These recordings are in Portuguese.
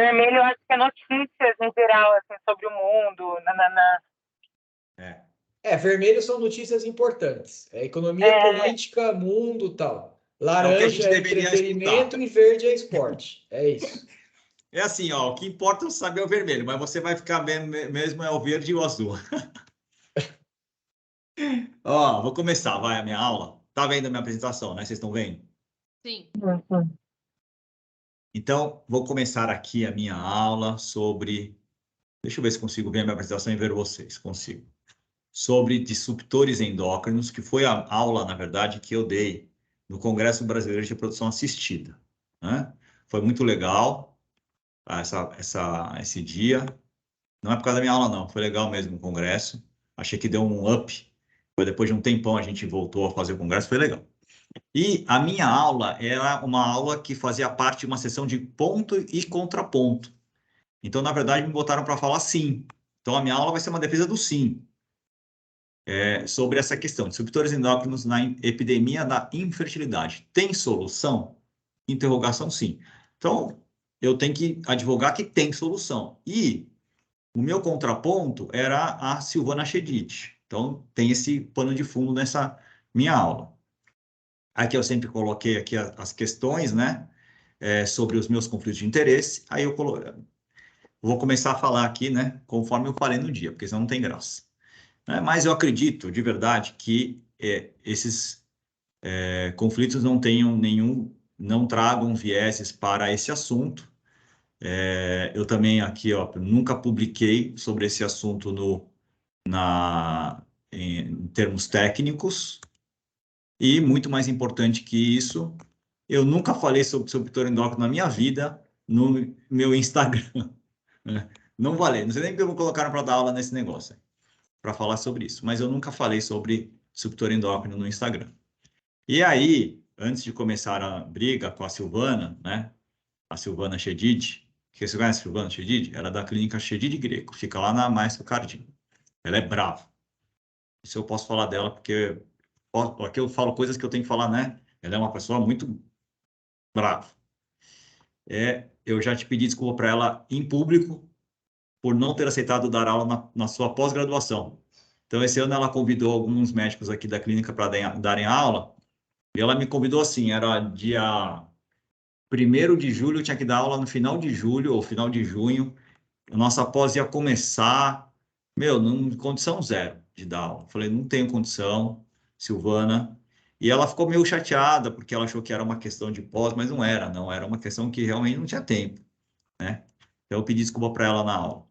vermelho eu acho que é notícias em geral, assim, sobre o mundo, vermelho são notícias importantes. É economia, política, mundo, tal. Laranja é entretenimento e verde é esporte. É isso. É assim, ó, o que importa é saber o vermelho, mas você vai ficar mesmo é o verde e o azul. Ó, vou começar, vai, a minha aula. Tá vendo a minha apresentação, né? Vocês estão vendo? Sim. Então, vou começar aqui a minha aula sobre... Deixa eu ver se consigo ver a minha apresentação e ver vocês. Consigo. Sobre disruptores endócrinos, que foi a aula, na verdade, que eu dei no Congresso Brasileiro de Reprodução Assistida, né? Foi muito legal esse dia. Não é por causa da minha aula, não. Foi legal mesmo o congresso. Achei que deu um up. Depois de um tempão a gente voltou a fazer o congresso. Foi legal. E a minha aula era uma aula que fazia parte de uma sessão de ponto e contraponto. Então, na verdade, me botaram para falar sim. Então, a minha aula vai ser uma defesa do sim. Sobre essa questão. Disruptores endócrinos na epidemia da infertilidade. Tem solução? Interrogação, sim. Então, eu tenho que advogar que tem solução. E o meu contraponto era a Silvana Chedid. Então, tem esse pano de fundo nessa minha aula. Aqui eu sempre coloquei aqui as questões, né? Sobre os meus conflitos de interesse. Aí eu vou começar a falar aqui, né? Conforme eu falei no dia, porque senão não tem graça. Mas eu acredito, de verdade, que esses conflitos não tenham não tragam vieses para esse assunto. Eu também aqui, ó, nunca publiquei sobre esse assunto em termos técnicos. E, muito mais importante que isso, eu nunca falei sobre disruptor endócrino na minha vida no meu Instagram. Não falei, não sei nem porque me colocaram para dar aula nesse negócio, para falar sobre isso. Mas eu nunca falei sobre disruptor endócrino no Instagram. E aí, antes de começar a briga com a Silvana, né? A Silvana Chedid, que você conhece a Silvana Chedid? Ela é da clínica Chedid Greco, fica lá na Maestro Cardinho. Ela é brava. Isso eu posso falar dela, porque aqui eu falo coisas que eu tenho que falar, né? Ela é uma pessoa muito brava. Eu já te pedi desculpa para ela em público por não ter aceitado dar aula na sua pós-graduação. Então, esse ano ela convidou alguns médicos aqui da clínica para darem aula, e ela me convidou assim, era dia 1º de julho, eu tinha que dar aula no final de julho ou final de junho, a nossa pós ia começar, condição zero de dar aula. Falei, não tenho condição, Silvana. E ela ficou meio chateada, porque ela achou que era uma questão de pós, mas não era uma questão que realmente não tinha tempo, né? Então, eu pedi desculpa para ela na aula.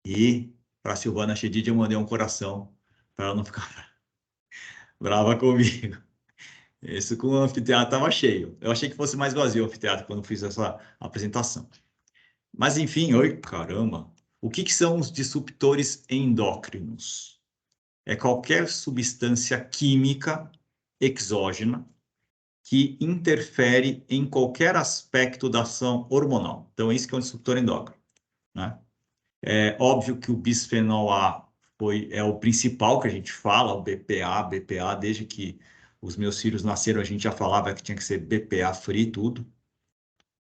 E para a Silvana Chedid eu mandei um coração, para ela não ficar brava comigo. Isso com o anfiteatro estava cheio. Eu achei que fosse mais vazio o anfiteatro quando fiz essa apresentação. Mas, enfim, oi, caramba. O que são os disruptores endócrinos? É qualquer substância química exógena que interfere em qualquer aspecto da ação hormonal. Então, é isso que é um disruptor endócrino, né? É óbvio que o bisfenol A é o principal que a gente fala, o BPA, desde que os meus filhos nasceram, a gente já falava que tinha que ser BPA free, tudo.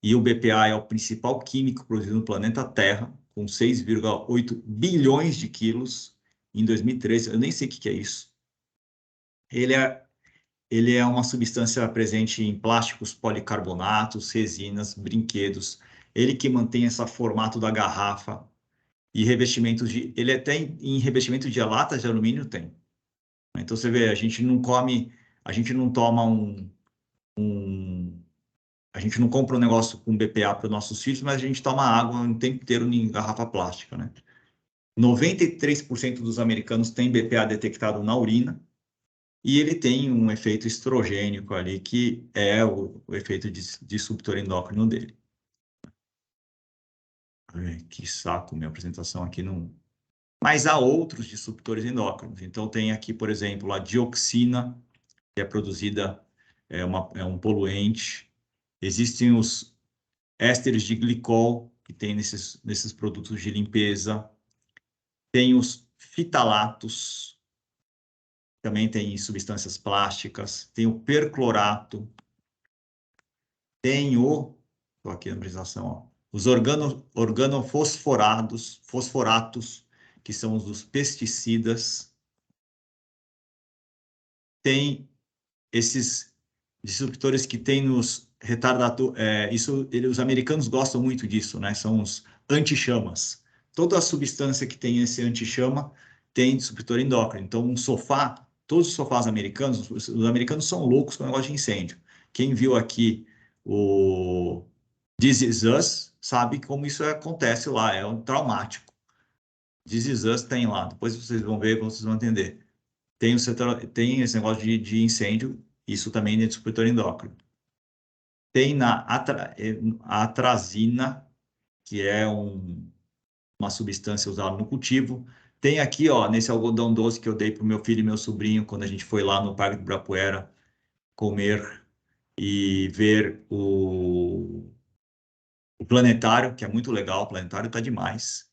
E o BPA é o principal químico produzido no planeta Terra, com 6,8 bilhões de quilos em 2013. Eu nem sei o que é isso. Ele é uma substância presente em plásticos, policarbonatos, resinas, brinquedos. Ele que mantém esse formato da garrafa e revestimentos de... Ele até em revestimento de latas de alumínio tem. Então, você vê, a gente não come, a gente não toma a gente não compra um negócio com BPA para os nossos filhos, mas a gente toma água o tempo inteiro em garrafa plástica, né? 93% dos americanos têm BPA detectado na urina e ele tem um efeito estrogênico ali, que é o efeito de disruptor endócrino dele. Ai, que saco, minha apresentação aqui não... Mas há outros disruptores endócrinos. Então, tem aqui, por exemplo, a dioxina, que é produzida, é um poluente. Existem os ésteres de glicol, que tem nesses produtos de limpeza. Tem os fitalatos, também tem substâncias plásticas. Tem o perclorato. Tem estou aqui na apresentação, ó. Os fosforatos, que são os dos pesticidas, tem esses disruptores que têm nos retardadores. Os americanos gostam muito disso, né? São os antichamas. Toda a substância que tem esse antichama tem disruptor endócrino. Então, um sofá, todos os sofás americanos, os americanos são loucos com o negócio de incêndio. Quem viu aqui o This Is Us sabe como isso acontece lá, é um traumático. This Is Us tem lá, depois vocês vão ver, vocês vão entender. Tem esse negócio de incêndio, isso também é disruptor endócrino. Tem a atrazina, que é uma substância usada no cultivo. Tem aqui, ó, nesse algodão doce que eu dei para o meu filho e meu sobrinho, quando a gente foi lá no Parque do Ibirapuera comer e ver o planetário, que é muito legal, o planetário tá demais.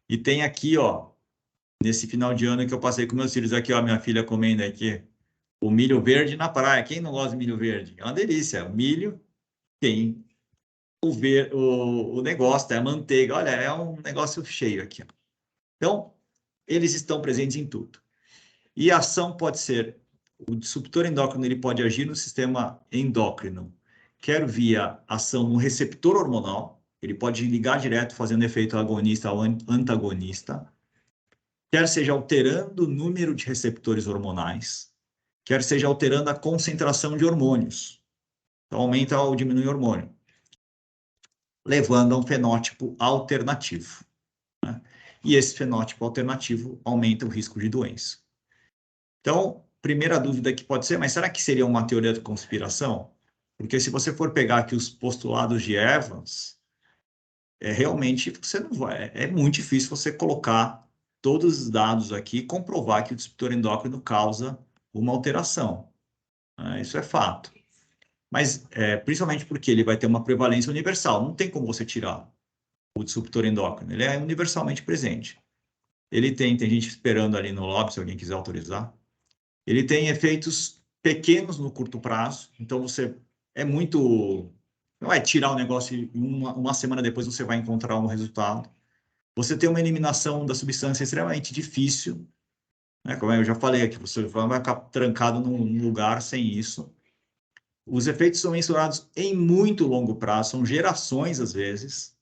E tem aqui, ó, nesse final de ano que eu passei com meus filhos, aqui, ó, minha filha comendo aqui, o milho verde na praia. Quem não gosta de milho verde? É uma delícia. O milho tem o negócio, tem a manteiga. Olha, é um negócio cheio aqui. Ó. Então, eles estão presentes em tudo. E a ação pode ser, o disruptor endócrino ele pode agir no sistema endócrino, quer via ação no receptor hormonal, ele pode ligar direto fazendo efeito agonista ou antagonista, quer seja alterando o número de receptores hormonais, quer seja alterando a concentração de hormônios. Então, aumenta ou diminui o hormônio, levando a um fenótipo alternativo. Né? E esse fenótipo alternativo aumenta o risco de doença. Então, primeira dúvida que pode ser, mas será que seria uma teoria de conspiração? Porque se você for pegar aqui os postulados de Evans, realmente você não vai, é muito difícil você colocar todos os dados aqui e comprovar que o disruptor endócrino causa uma alteração. Isso é fato. Mas, principalmente porque ele vai ter uma prevalência universal. Não tem como você tirar o disruptor endócrino. Ele é universalmente presente. Ele tem gente esperando ali no lobby, se alguém quiser autorizar. Ele tem efeitos pequenos no curto prazo. Então, você não vai tirar o negócio e uma semana depois você vai encontrar um resultado. Você tem uma eliminação da substância extremamente difícil. Né? Como eu já falei aqui, você vai ficar trancado num lugar sem isso. Os efeitos são mensurados em muito longo prazo, são gerações às vezes.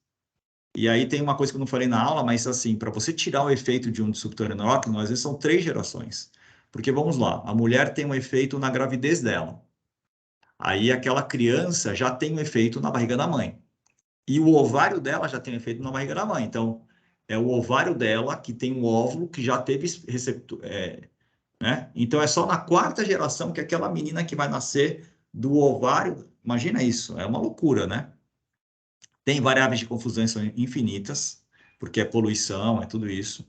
E aí tem uma coisa que eu não falei na aula, mas assim, para você tirar o efeito de um disruptor endócrino, às vezes são 3 gerações. Porque vamos lá, a mulher tem um efeito na gravidez dela. Aí aquela criança já tem um efeito na barriga da mãe. E o ovário dela já tem um efeito na barriga da mãe. Então, é o ovário dela que tem um óvulo que já teve receptor. Né? Então, é só na 4ª geração que aquela menina que vai nascer do ovário, imagina isso, é uma loucura, né? Tem variáveis de confusão são infinitas, porque é poluição, é tudo isso.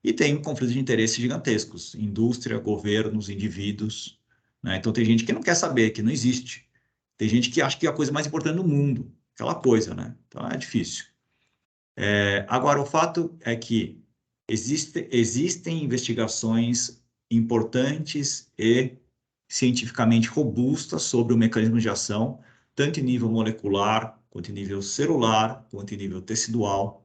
E tem conflitos de interesses gigantescos, indústria, governos, indivíduos. Né? Então, tem gente que não quer saber, que não existe. Tem gente que acha que é a coisa mais importante do mundo, aquela coisa, né? Então, é difícil. Agora, o fato é que existem investigações importantes e cientificamente robustas sobre o mecanismo de ação, tanto em nível molecular, quanto em nível celular, quanto em nível tecidual.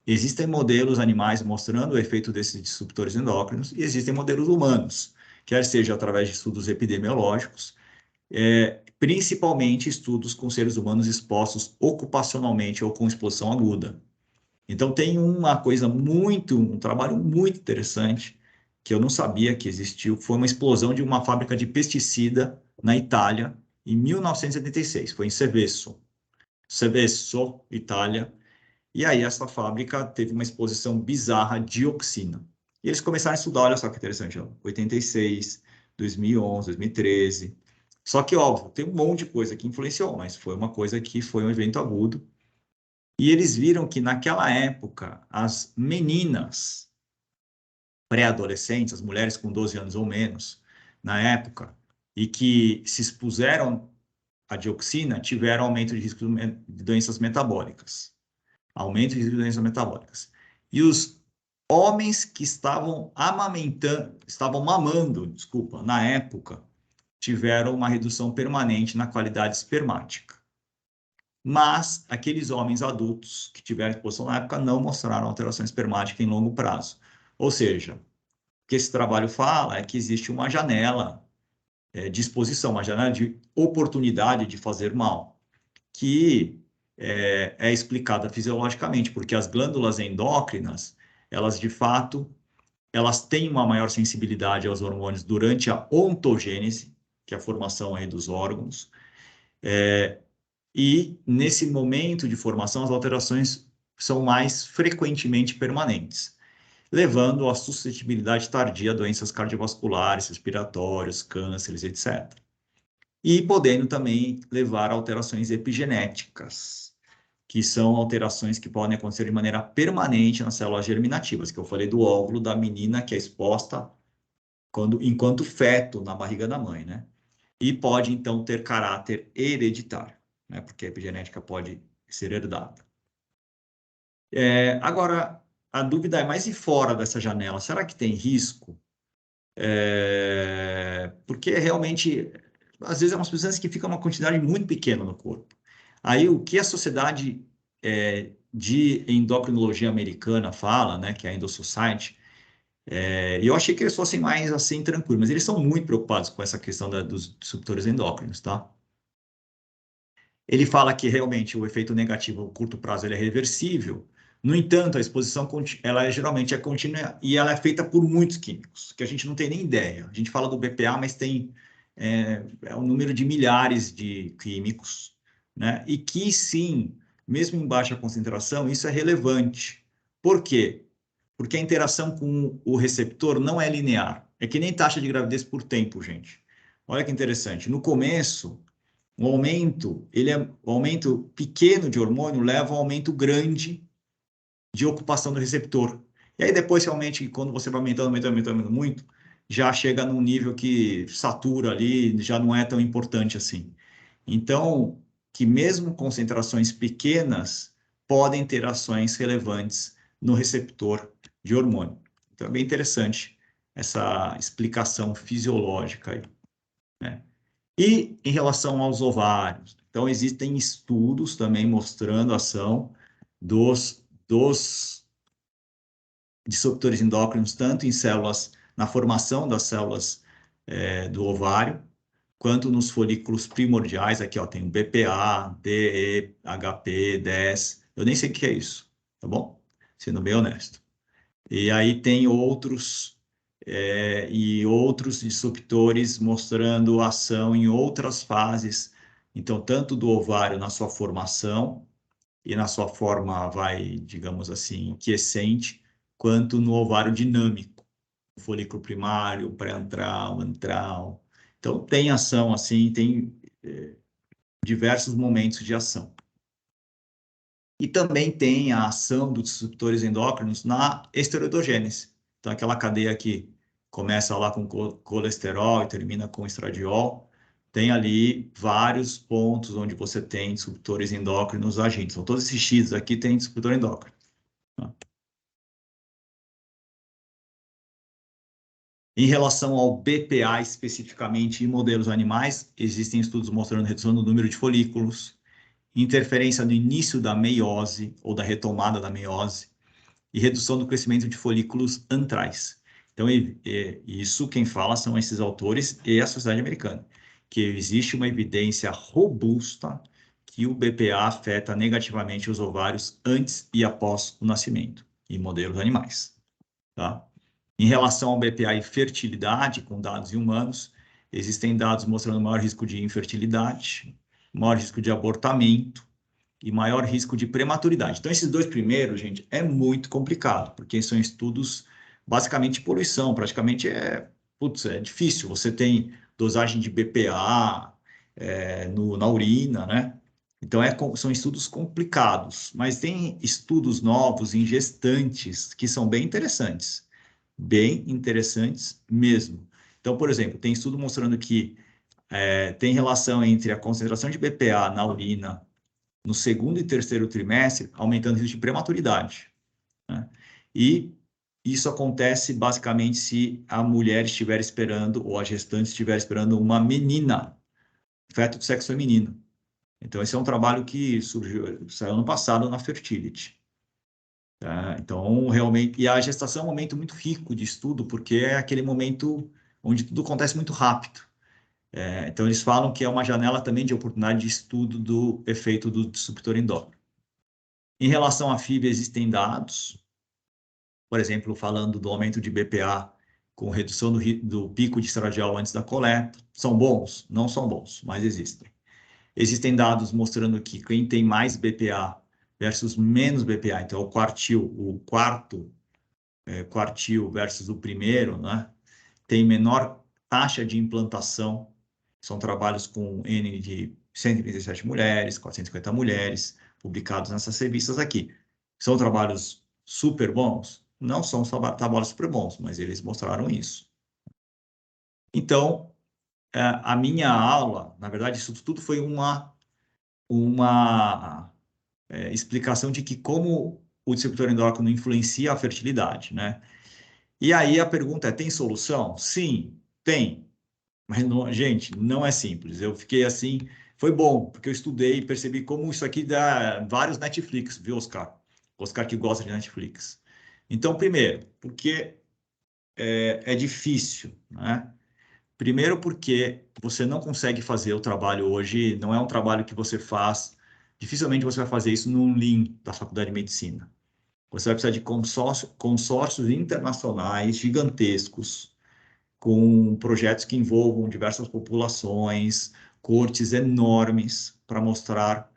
Existem modelos animais mostrando o efeito desses disruptores endócrinos e existem modelos humanos, quer seja através de estudos epidemiológicos, principalmente estudos com seres humanos expostos ocupacionalmente ou com exposição aguda. Então tem um trabalho muito interessante que eu não sabia que existiu, foi uma explosão de uma fábrica de pesticida na Itália em 1976, foi em Seveso, Itália. E aí essa fábrica teve uma exposição bizarra de dioxina. E eles começaram a estudar, olha só que interessante, ó, 86, 2011, 2013. Só que, óbvio, tem um monte de coisa que influenciou, mas foi uma coisa que foi um evento agudo. E eles viram que naquela época, as meninas pré-adolescentes, as mulheres com 12 anos ou menos, na época, e que se expuseram à dioxina, tiveram aumento de risco de doenças metabólicas. Aumento de risco de doenças metabólicas. E os homens que estavam mamando, na época, tiveram uma redução permanente na qualidade espermática. mas aqueles homens adultos que tiveram exposição na época não mostraram alteração espermática em longo prazo. Ou seja, o que esse trabalho fala é que existe uma janela de exposição, uma janela de oportunidade de fazer mal, que é explicada fisiologicamente, porque as glândulas endócrinas, elas de fato, elas têm uma maior sensibilidade aos hormônios durante a ontogênese, que é a formação aí dos órgãos, e nesse momento de formação as alterações são mais frequentemente permanentes, levando à suscetibilidade tardia a doenças cardiovasculares, respiratórias, cânceres, etc. E podendo também levar a alterações epigenéticas, que são alterações que podem acontecer de maneira permanente nas células germinativas, que eu falei do óvulo da menina que é exposta enquanto feto na barriga da mãe, né? E pode, então, ter caráter hereditário, né? Porque a epigenética pode ser herdada. Agora, a dúvida é, mas e fora dessa janela? Será que tem risco? Porque realmente, às vezes, é uma substância que fica uma quantidade muito pequena no corpo. Aí, o que a Sociedade de Endocrinologia Americana fala, né, que é a Endo Society, e eu achei que eles fossem mais assim tranquilos, mas eles são muito preocupados com essa questão dos disruptores endócrinos, tá? Ele fala que realmente o efeito negativo a curto prazo ele é reversível. No entanto, a exposição ela geralmente é contínua e ela é feita por muitos químicos, que a gente não tem nem ideia. A gente fala do BPA, mas tem um número de milhares de químicos, né? E que sim, mesmo em baixa concentração, isso é relevante. Por quê? Porque a interação com o receptor não é linear. É que nem taxa de gravidez por tempo, gente. Olha que interessante. No começo, o aumento pequeno de hormônio leva a um aumento grande de ocupação do receptor. E aí depois, realmente, quando você vai aumentando muito, já chega num nível que satura ali, já não é tão importante assim. Então, que mesmo concentrações pequenas podem ter ações relevantes no receptor de hormônio. Então, é bem interessante essa explicação fisiológica aí, né? E em relação aos ovários, então existem estudos também mostrando a ação dos disruptores endócrinos, tanto em células, na formação das células do ovário, quanto nos folículos primordiais. Aqui, ó, tem o BPA, DE, HP, DES, eu nem sei o que é isso, tá bom? Sendo bem honesto. E aí tem outros disruptores mostrando ação em outras fases, então, tanto do ovário na sua formação e na sua forma, digamos assim, quiescente, quanto no ovário dinâmico, folículo primário, pré-antral, antral. Então, tem ação assim, tem diversos momentos de ação. E também tem a ação dos disruptores endócrinos na esteroidogênese. Então, aquela cadeia que começa lá com colesterol e termina com estradiol, tem ali vários pontos onde você tem disruptores endócrinos agindo. Então, todos esses X aqui têm disruptor endócrino. Em relação ao BPA especificamente em modelos animais, existem estudos mostrando redução do número de folículos, interferência no início da meiose ou da retomada da meiose e redução do crescimento de folículos antrais. Então, isso quem fala são esses autores e a Sociedade Americana, que existe uma evidência robusta que o BPA afeta negativamente os ovários antes e após o nascimento, em modelos animais, tá? Em relação ao BPA e fertilidade, com dados em humanos, existem dados mostrando maior risco de infertilidade, maior risco de abortamento e maior risco de prematuridade. Então, esses dois primeiros, gente, é muito complicado, porque são estudos basicamente de poluição, praticamente é difícil. Você tem dosagem de BPA na urina, né? Então, são estudos complicados, mas tem estudos novos em gestantes que são bem interessantes mesmo. Então, por exemplo, tem estudo mostrando que tem relação entre a concentração de BPA na urina no segundo e terceiro trimestre, aumentando o risco de prematuridade, né? E isso acontece basicamente se a mulher estiver esperando, ou a gestante estiver esperando uma menina, feto de sexo feminino. Então, esse é um trabalho que saiu ano passado na Fertility. Tá? Então, realmente, e a gestação é um momento muito rico de estudo, porque é aquele momento onde tudo acontece muito rápido. Então, eles falam que é uma janela também de oportunidade de estudo do efeito do disruptor endócrino. Em relação à FIV, existem dados, por exemplo, falando do aumento de BPA com redução do pico de estradiol antes da coleta. São bons? Não são bons, mas existem. Existem dados mostrando que quem tem mais BPA versus menos BPA, então o quarto quartil versus o primeiro, né, tem menor taxa de implantação. São trabalhos com N de 137 mulheres, 450 mulheres, publicados nessas revistas aqui. São trabalhos super bons? Não são trabalhos super bons, mas eles mostraram isso. Então, a minha aula, na verdade, isso tudo foi uma explicação de que como o disruptor endócrino influencia a fertilidade, né? E aí a pergunta é, tem solução? Sim, tem. Mas, não, gente, não é simples. Eu fiquei assim, foi bom, porque eu estudei e percebi como isso aqui dá vários Netflix, viu, Oscar? Oscar que gosta de Netflix. Então, primeiro, porque é difícil, né? Primeiro porque você não consegue fazer o trabalho hoje, não é um trabalho que você faz, dificilmente você vai fazer isso num Lean da Faculdade de Medicina. Você vai precisar de consórcios internacionais gigantescos, com projetos que envolvam diversas populações, cortes enormes, para mostrar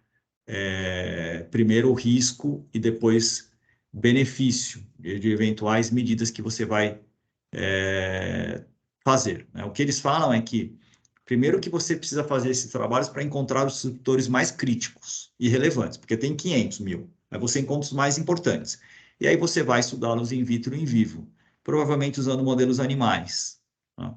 primeiro o risco e depois benefício de eventuais medidas que você vai fazer, né? O que eles falam é que, primeiro que você precisa fazer esses trabalhos para encontrar os setores mais críticos e relevantes, porque tem 500 mil, aí você encontra os mais importantes. E aí você vai estudá-los in vitro e in vivo, provavelmente usando modelos animais. Né?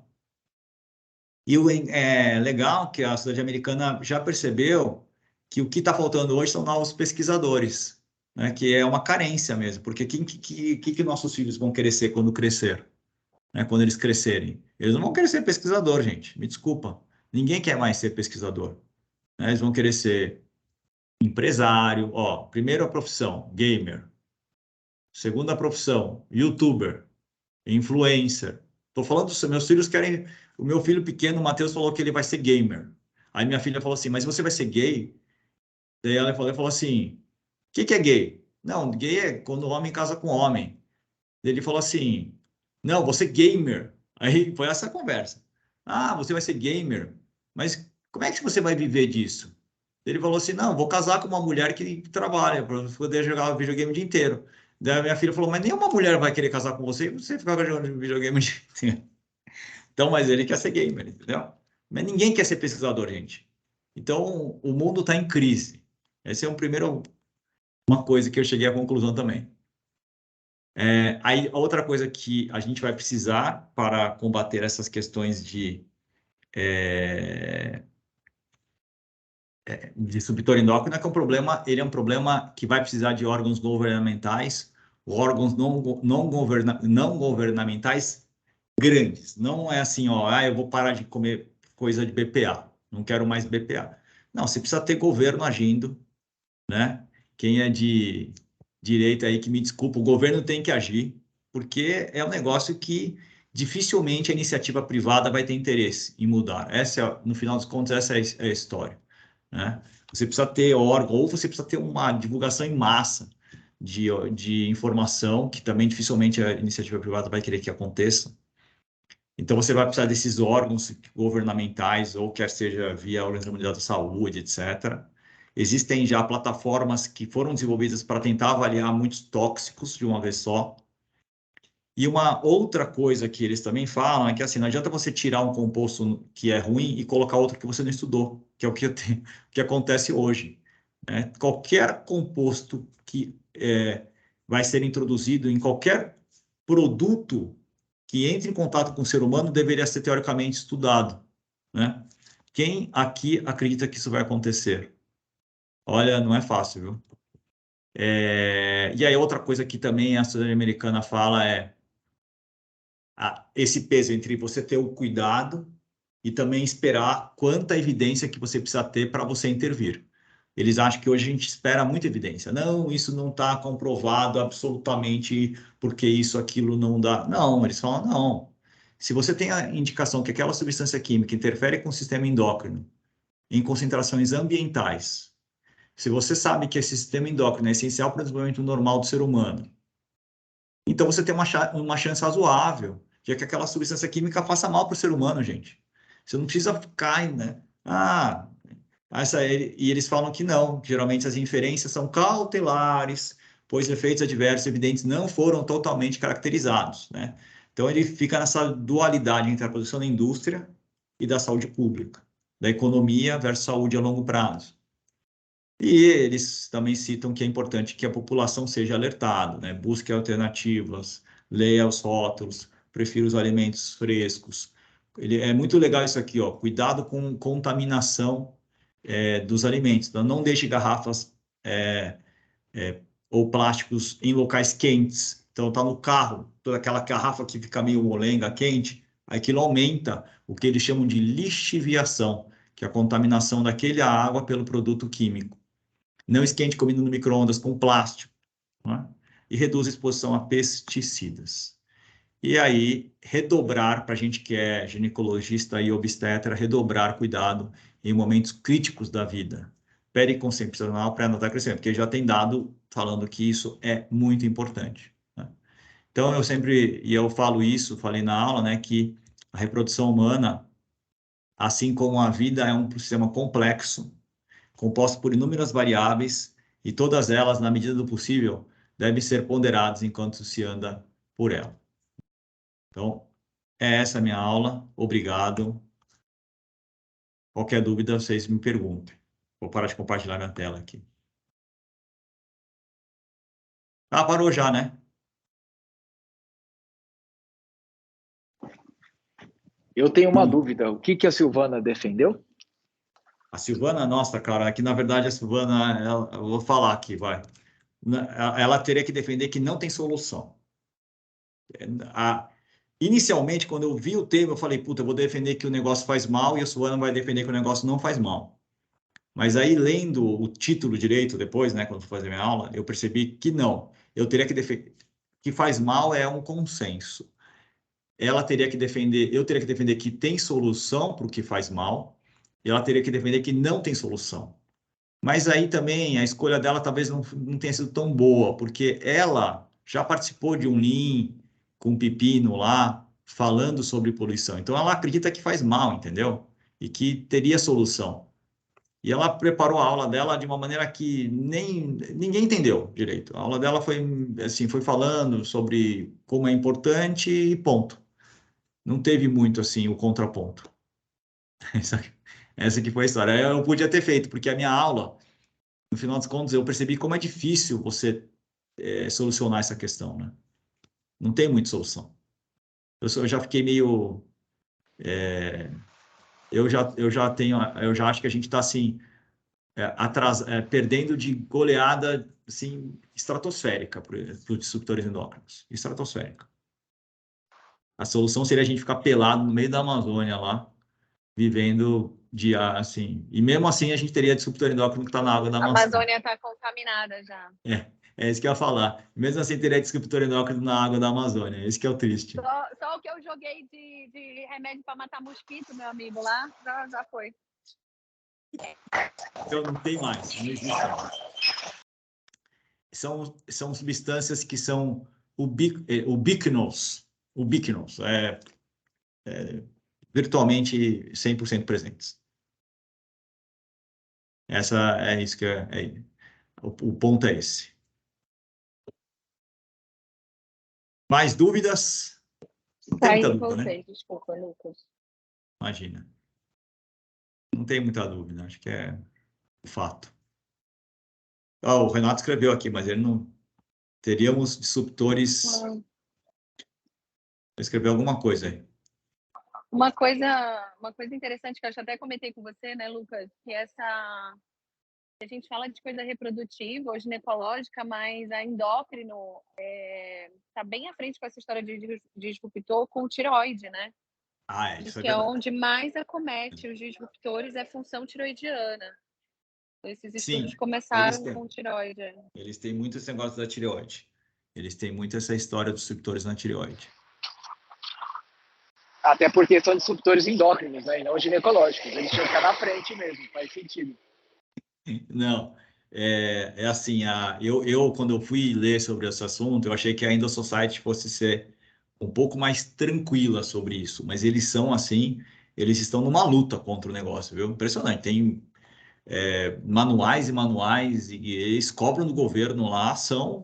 E é legal que a sociedade americana já percebeu que o que está faltando hoje são novos pesquisadores, né? Que é uma carência mesmo, porque que nossos filhos vão querer ser quando crescer? Né, quando eles crescerem. Eles não vão querer ser pesquisador, gente. Me desculpa. Ninguém quer mais ser pesquisador. Né? Eles vão querer ser empresário. Ó, primeira profissão, gamer. Segunda profissão, youtuber, influencer. Estou falando dos meus filhos querem. O meu filho pequeno, o Matheus, falou que ele vai ser gamer. Aí minha filha falou assim: mas você vai ser gay? Daí ela falou assim: o que é gay? Não, gay é quando o homem casa com homem. Ele falou assim: não, você é gamer. Aí foi essa conversa. Ah, você vai ser gamer, mas como é que você vai viver disso? Ele falou assim: não, vou casar com uma mulher que trabalha para poder jogar videogame o dia inteiro. Daí a minha filha falou: mas nenhuma mulher vai querer casar com você e você ficar jogando videogame o dia inteiro. Então, mas ele quer ser gamer, entendeu? Mas ninguém quer ser pesquisador, gente. Então, o mundo está em crise. Essa é uma coisa que eu cheguei à conclusão também. Aí, a outra coisa que a gente vai precisar para combater essas questões de disruptor endócrino é que ele é um problema que vai precisar de órgãos governamentais, órgãos não governamentais grandes. Não é assim, ó, eu vou parar de comer coisa de BPA, não quero mais BPA. Não, você precisa ter governo agindo, né? Quem é de direita aí que me desculpa, o governo tem que agir, porque é um negócio que dificilmente a iniciativa privada vai ter interesse em mudar. No final dos contos, essa é a história, né? Você precisa ter órgão, ou você precisa ter uma divulgação em massa de informação, que também dificilmente a iniciativa privada vai querer que aconteça. Então, você vai precisar desses órgãos governamentais, ou quer seja via Organização Mundial da Saúde, etc. Existem já plataformas que foram desenvolvidas para tentar avaliar muitos tóxicos de uma vez só. E uma outra coisa que eles também falam é que assim, não adianta você tirar um composto que é ruim e colocar outro que você não estudou, que é o que acontece hoje. Né? Qualquer composto que vai ser introduzido em qualquer produto que entre em contato com o ser humano deveria ser teoricamente estudado, né? Quem aqui acredita que isso vai acontecer? Olha, não é fácil, viu? E aí outra coisa que também a sociedade americana fala é esse peso entre você ter o cuidado e também esperar quanta evidência que você precisa ter para você intervir. Eles acham que hoje a gente espera muita evidência. Não, isso não está comprovado absolutamente porque isso, aquilo não dá. Não, eles falam, não. Se você tem a indicação que aquela substância química interfere com o sistema endócrino em concentrações ambientais, se você sabe que esse sistema endócrino é essencial para o desenvolvimento normal do ser humano, então você tem uma chance razoável de que aquela substância química faça mal para o ser humano, gente. Você não precisa ficar, né? E eles falam que não, que geralmente as inferências são cautelares, pois efeitos adversos evidentes não foram totalmente caracterizados, né? Então ele fica nessa dualidade entre a produção da indústria e da saúde pública, da economia versus saúde a longo prazo. E eles também citam que é importante que a população seja alertada, né? Busque alternativas, leia os rótulos, prefira os alimentos frescos. É muito legal isso aqui, ó. Cuidado com contaminação dos alimentos. Então, não deixe garrafas ou plásticos em locais quentes. Então, tá no carro, toda aquela garrafa que fica meio molenga, quente, aquilo aumenta o que eles chamam de lixiviação, que é a contaminação daquela água pelo produto químico. Não esquente comida no micro-ondas com plástico, né? E reduz a exposição a pesticidas. E aí, redobrar, para a gente que é ginecologista e obstetra, redobrar cuidado em momentos críticos da vida. Periconcepcional, pré-natal, crescimento, porque já tem dado falando que isso é muito importante, né? Então, eu falo isso, falei na aula, né, que a reprodução humana, assim como a vida, é um sistema complexo, composto por inúmeras variáveis, e todas elas, na medida do possível, devem ser ponderadas enquanto se anda por ela. Então, é essa a minha aula. Obrigado. Qualquer dúvida, vocês me perguntem. Vou parar de compartilhar minha tela aqui. Ah, parou já, né? Eu tenho uma dúvida. O que a Silvana defendeu? A Silvana, nossa, cara, aqui na verdade a Silvana, eu vou falar aqui, vai. Ela teria que defender que não tem solução. Inicialmente, quando eu vi o tema, eu falei, puta, eu vou defender que o negócio faz mal e a Silvana vai defender que o negócio não faz mal. Mas aí, lendo o título direito depois, né, quando for fazer minha aula, eu percebi que não. Eu teria que defender que faz mal é um consenso. Ela teria que defender, eu teria que defender que tem solução para o que faz mal, e ela teria que defender que não tem solução. Mas aí também a escolha dela talvez não tenha sido tão boa, porque ela já participou de um Lean com pepino lá, falando sobre poluição. Então ela acredita que faz mal, entendeu? E que teria solução. E ela preparou a aula dela de uma maneira que nem ninguém entendeu direito. A aula dela foi assim, foi falando sobre como é importante e ponto. Não teve muito assim o contraponto. Essa que foi a história. Eu podia ter feito, porque a minha aula, no final dos contos, eu percebi como é difícil você solucionar essa questão, né? Não tem muita solução. Eu já fiquei meio eu já acho que a gente está assim perdendo de goleada assim, estratosférica para os disruptores endócrinos. Estratosférica. A solução seria a gente ficar pelado no meio da Amazônia lá, vivendo assim. E mesmo assim a gente teria disruptor endócrino que está na água da A Amazônia. Amazônia está contaminada já. É isso que eu ia falar. Mesmo assim teria disruptor endócrino na água da Amazônia. Esse que é o triste. Só o que eu joguei de remédio para matar mosquito, meu amigo, lá, já foi. Então não tem mais, não existe mais. São substâncias que são ubiquinous, virtualmente 100% presentes. É isso que o ponto é esse. Mais dúvidas? Não tem muita dúvida, né? Desculpa, Lucas. Imagina. Não tem muita dúvida, acho que é o fato. O Renato escreveu aqui, mas ele não... Teríamos disruptores... Escreveu alguma coisa aí. Uma coisa interessante que eu até comentei com você, né, Lucas, que a gente fala de coisa reprodutiva ou ginecológica, mas a endócrino está bem à frente com essa história de disruptor com tireoide, né? Isso que é onde mais acomete os disruptores é a função tiroidiana. Esses Sim, estudos começaram com tireoide. Eles têm muito esse negócio da tireoide. Eles têm muito essa história dos disruptores na tireoide. Até porque são disruptores endócrinos, né? E não ginecológicos. Eles tinham que ficar na frente mesmo, faz sentido. Não, é assim, quando eu fui ler sobre esse assunto, eu achei que a Endo Society fosse ser um pouco mais tranquila sobre isso, mas eles são assim, eles estão numa luta contra o negócio, viu? Impressionante, tem manuais e manuais, e eles cobram do governo lá ação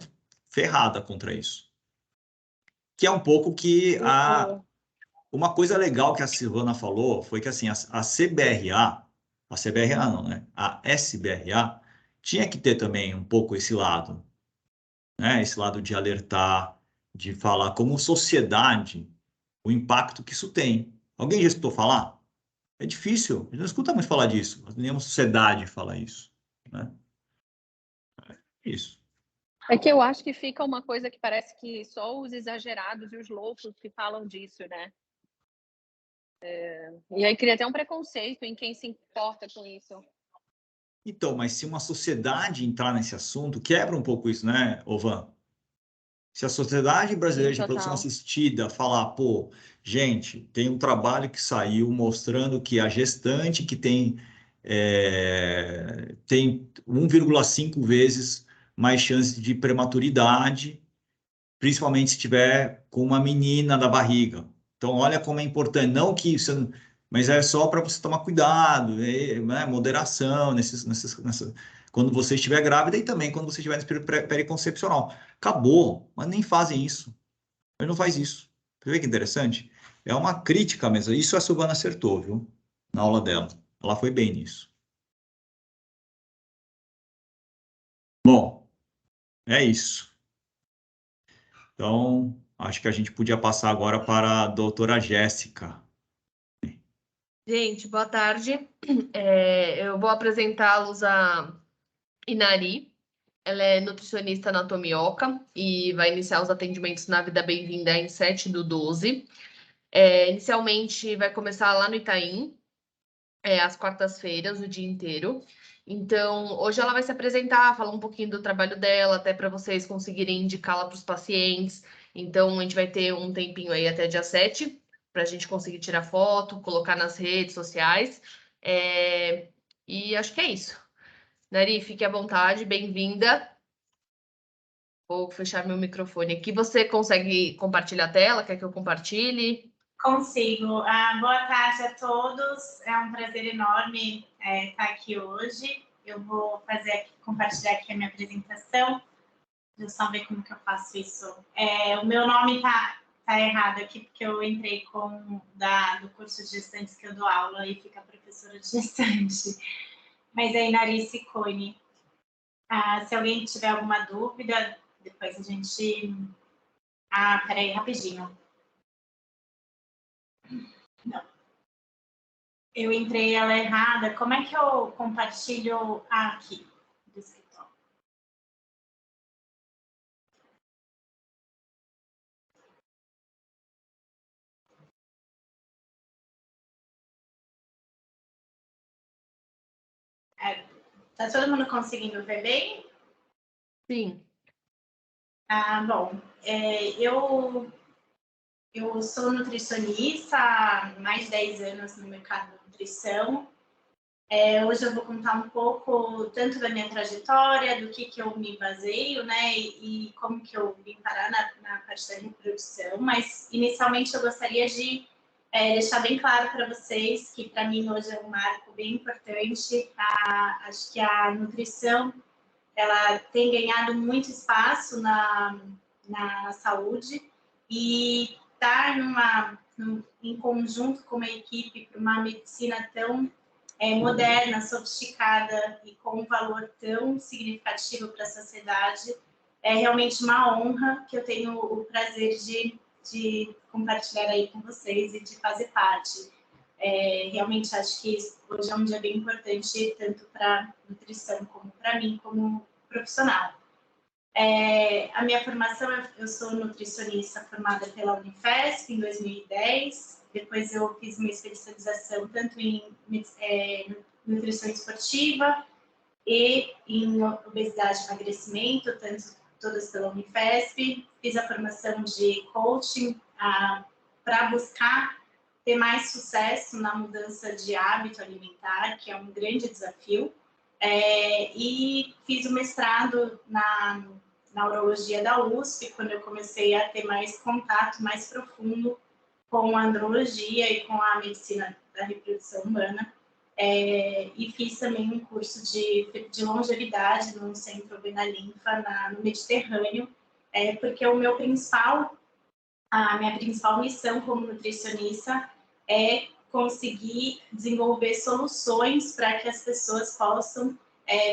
ferrada contra isso. Que é um pouco que uma coisa legal que a Silvana falou foi que assim, a CBRA não, né? A SBRA tinha que ter também um pouco esse lado, né? Esse lado de alertar, de falar como sociedade o impacto que isso tem. Alguém já escutou falar? É difícil, a gente não escuta muito falar disso. Nenhuma sociedade fala isso, né? Isso. É que eu acho que fica uma coisa que parece que só os exagerados e os loucos que falam disso, né? E aí cria até um preconceito em quem se importa com isso. Então, mas se uma sociedade entrar nesse assunto, quebra um pouco isso, né, Ovan? Se a Sociedade Brasileira de Produção Assistida falar, pô, gente, tem um trabalho que saiu mostrando que a gestante que tem 1,5 vezes mais chance de prematuridade, principalmente se tiver com uma menina da barriga. Então, olha como é importante. Não que isso, mas é só para você tomar cuidado, né? Moderação quando você estiver grávida e também quando você estiver nesse período periconcepcional. Acabou, mas nem fazem isso. Mas não faz isso. Você vê que interessante? É uma crítica mesmo. Isso a Silvana acertou, viu? Na aula dela. Ela foi bem nisso. Bom, é isso. Então, acho que a gente podia passar agora para a doutora Jéssica. Gente, boa tarde. Eu vou apresentá-los a Inari. Ela é nutricionista anatomioca e vai iniciar os atendimentos na Vida Bem-vinda em 7/12. Inicialmente vai começar lá no Itaim, às quartas-feiras, o dia inteiro. Então, hoje ela vai se apresentar, falar um pouquinho do trabalho dela, até para vocês conseguirem indicá-la para os pacientes. Então, a gente vai ter um tempinho aí até dia 7 para a gente conseguir tirar foto, colocar nas redes sociais. E acho que é isso. Nari, fique à vontade, bem-vinda. Vou fechar meu microfone aqui. Você consegue compartilhar a tela? Quer que eu compartilhe? Consigo. Boa tarde a todos. É um prazer enorme estar aqui hoje. Eu vou compartilhar aqui a minha apresentação. Deixa eu só ver como que eu faço isso. O meu nome tá errado aqui, porque eu entrei do curso de gestantes que eu dou aula e fica professora de gestante. Mas é Inari Ciccone. Se alguém tiver alguma dúvida, depois a gente... peraí, rapidinho. Não. Eu entrei ela errada. Como é que eu compartilho aqui do escritório? Tá todo mundo conseguindo ver bem? Sim. Bom, eu sou nutricionista há mais de 10 anos no mercado da nutrição. Hoje eu vou contar um pouco tanto da minha trajetória, do que eu me baseio, né, e como que eu vim parar na parte da reprodução. Mas, inicialmente, eu gostaria de deixar bem claro para vocês que, para mim, hoje é um marco bem importante. Acho que a nutrição ela tem ganhado muito espaço na saúde e estar em conjunto com uma equipe para uma medicina tão moderna, sofisticada e com um valor tão significativo para a sociedade é realmente uma honra que eu tenho o prazer de compartilhar aí com vocês e de fazer parte. Realmente acho que hoje é um dia bem importante, tanto para a nutrição como para mim, como profissional. A minha formação, eu sou nutricionista formada pela Unifesp em 2010, depois eu fiz uma especialização tanto em nutrição esportiva e em obesidade e emagrecimento, todas pela Unifesp. Fiz a formação de coaching para buscar ter mais sucesso na mudança de hábito alimentar, que é um grande desafio. E fiz o mestrado na urologia da USP, quando eu comecei a ter mais contato mais profundo com a andrologia e com a medicina da reprodução humana. E fiz também um curso de longevidade no Centro Benalinfa, no Mediterrâneo, porque a minha principal missão como nutricionista é conseguir desenvolver soluções para que as pessoas possam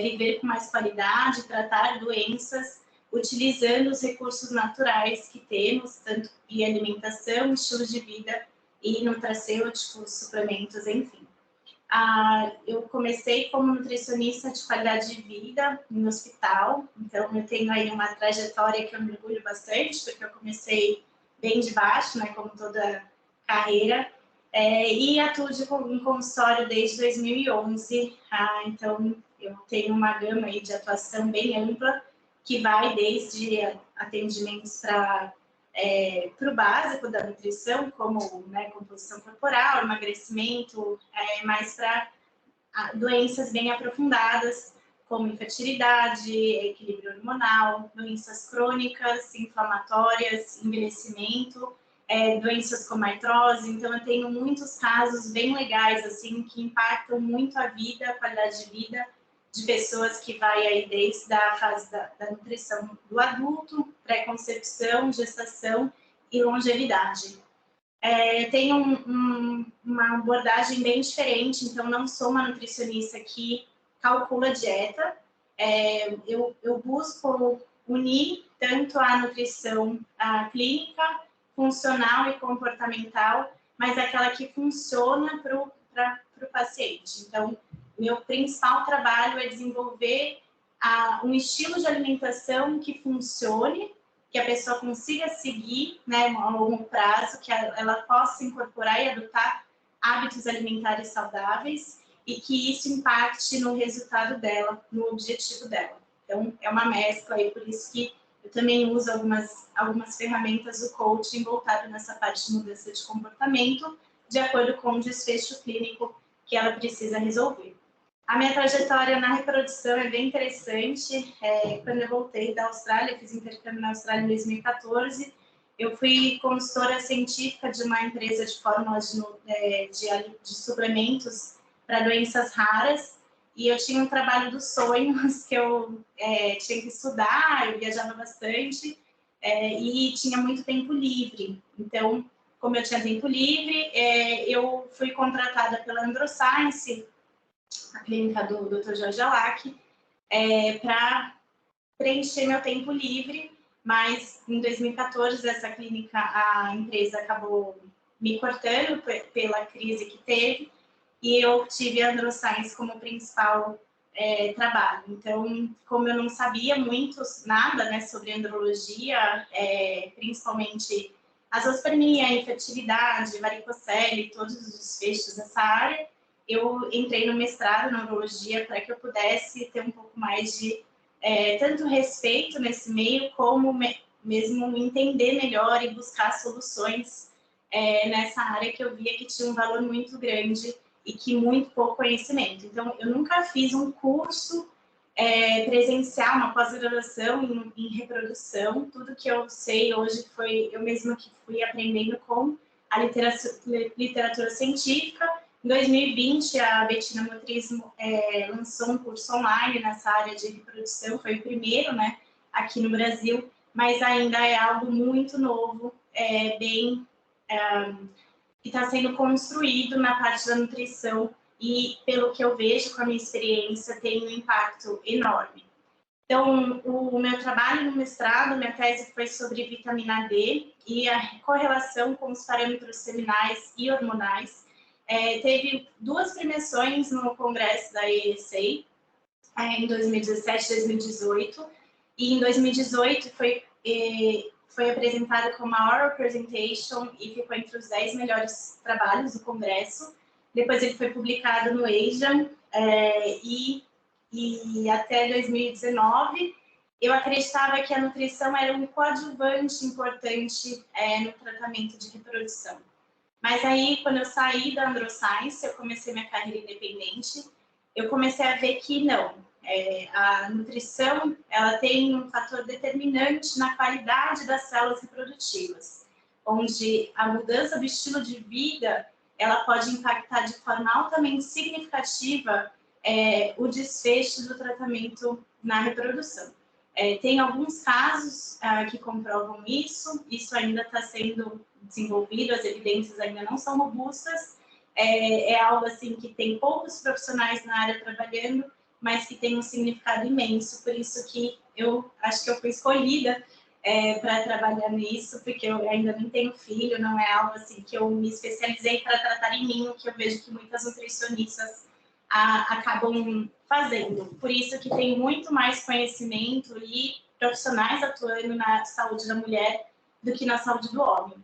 viver com mais qualidade, tratar doenças, utilizando os recursos naturais que temos, tanto em alimentação, estilo de vida e nutracêuticos, suplementos, enfim. Eu comecei como nutricionista de qualidade de vida no hospital, então eu tenho aí uma trajetória que eu me orgulho bastante, porque eu comecei bem de baixo, né, como toda carreira, e atuo em consultório desde 2011, então eu tenho uma gama aí de atuação bem ampla, que vai desde atendimentos para o básico da nutrição, como composição corporal, emagrecimento, mais para doenças bem aprofundadas, como infertilidade, equilíbrio hormonal, doenças crônicas, inflamatórias, envelhecimento, doenças como artrose. Então, eu tenho muitos casos bem legais, assim, que impactam muito a vida, a qualidade de vida de pessoas que vai aí desde a fase da nutrição do adulto, pré-concepção, gestação e longevidade. Tenho uma abordagem bem diferente, então não sou uma nutricionista que calcula dieta. Eu busco unir tanto a nutrição clínica, funcional e comportamental, mas aquela que funciona para o paciente. Então, meu principal trabalho é desenvolver um estilo de alimentação que funcione, que a pessoa consiga seguir, né, a longo prazo, que ela possa incorporar e adotar hábitos alimentares saudáveis e que isso impacte no resultado dela, no objetivo dela. Então, é uma mescla aí, por isso que eu também uso algumas ferramentas do coaching voltado nessa parte de mudança de comportamento, de acordo com o desfecho clínico que ela precisa resolver. A minha trajetória na reprodução é bem interessante. Quando eu voltei da Austrália, fiz intercâmbio na Austrália em 2014, eu fui consultora científica de uma empresa de fórmulas de suplementos para doenças raras, e eu tinha um trabalho dos sonhos que eu tinha que estudar, eu viajava bastante e tinha muito tempo livre. Então, como eu tinha tempo livre, eu fui contratada pela Androscience, a clínica do Dr. Jorge Alac, para preencher meu tempo livre, mas em 2014 a empresa acabou me cortando pela crise que teve, e eu tive a Androscience como principal trabalho. Então, como eu não sabia nada, né, sobre andrologia, principalmente azospermia, infertilidade, varicocele, todos os desfechos dessa área, eu entrei no mestrado na urologia para que eu pudesse ter um pouco mais de tanto respeito nesse meio, como mesmo entender melhor e buscar soluções nessa área que eu via que tinha um valor muito grande e que muito pouco conhecimento. Então, eu nunca fiz um curso presencial, uma pós-graduação em reprodução. Tudo que eu sei hoje foi eu mesma que fui aprendendo com a literatura científica. Em 2020, a Bettina Motriz lançou um curso online nessa área de reprodução, foi o primeiro, né, aqui no Brasil, mas ainda é algo muito novo, que está sendo construído na parte da nutrição e, pelo que eu vejo com a minha experiência, tem um impacto enorme. Então, o meu trabalho no mestrado, minha tese foi sobre vitamina D e a correlação com os parâmetros seminais e hormonais. Teve 2 premiações no congresso da ASA, em 2017 e 2018, e em 2018 foi apresentado como a Oral Presentation e ficou entre os 10 melhores trabalhos do congresso. Depois ele foi publicado no Asian, e e até 2019, eu acreditava que a nutrição era um coadjuvante importante no tratamento de reprodução. Mas aí, quando eu saí da Androscience, eu comecei minha carreira independente, eu comecei a ver que não. A nutrição, ela tem um fator determinante na qualidade das células reprodutivas, onde a mudança do estilo de vida, ela pode impactar de forma altamente significativa o desfecho do tratamento na reprodução. Tem alguns casos que comprovam isso ainda está sendo desenvolvido, as evidências ainda não são robustas, é algo assim que tem poucos profissionais na área trabalhando, mas que tem um significado imenso, por isso que eu acho que eu fui escolhida para trabalhar nisso, porque eu ainda nem tenho filho, não é algo assim que eu me especializei para tratar em mim, o que eu vejo que muitas nutricionistas acabam fazendo. Por isso que tem muito mais conhecimento e profissionais atuando na saúde da mulher do que na saúde do homem.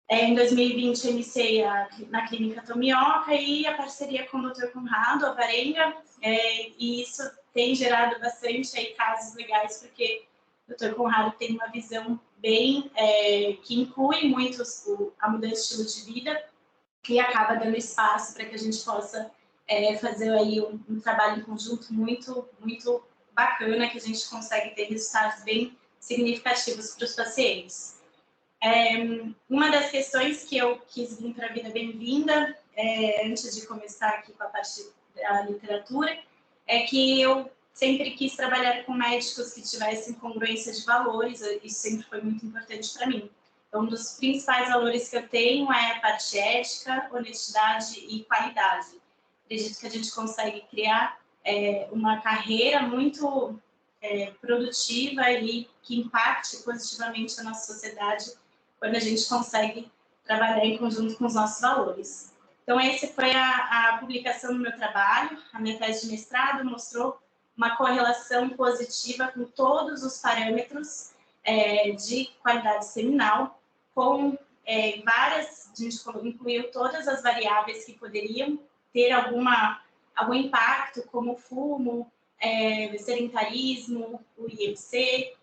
Em 2020, eu iniciei na Clínica Tomioka e a parceria com o Dr. Conrado Alvarenga, e isso tem gerado bastante casos legais, porque o Dr. Conrado tem uma visão bem que inclui muito a mudança de estilo de vida e acaba dando espaço para que a gente possa fazer aí um trabalho em conjunto muito, muito bacana, que a gente consegue ter resultados bem significativos para os pacientes. Uma das questões que eu quis vir para a Vida Bem-vinda, antes de começar aqui com a parte da literatura, é que eu sempre quis trabalhar com médicos que tivessem congruência de valores, isso sempre foi muito importante para mim. Então, um dos principais valores que eu tenho é a parte ética, honestidade e qualidade. Acredito que a gente consegue criar uma carreira muito produtiva e que impacte positivamente a nossa sociedade quando a gente consegue trabalhar em conjunto com os nossos valores. Então, essa foi a publicação do meu trabalho. A minha tese de mestrado mostrou uma correlação positiva com todos os parâmetros de qualidade seminal, com várias, a gente incluiu todas as variáveis que poderiam ter algum impacto, como o fumo, sedentarismo, o IMC,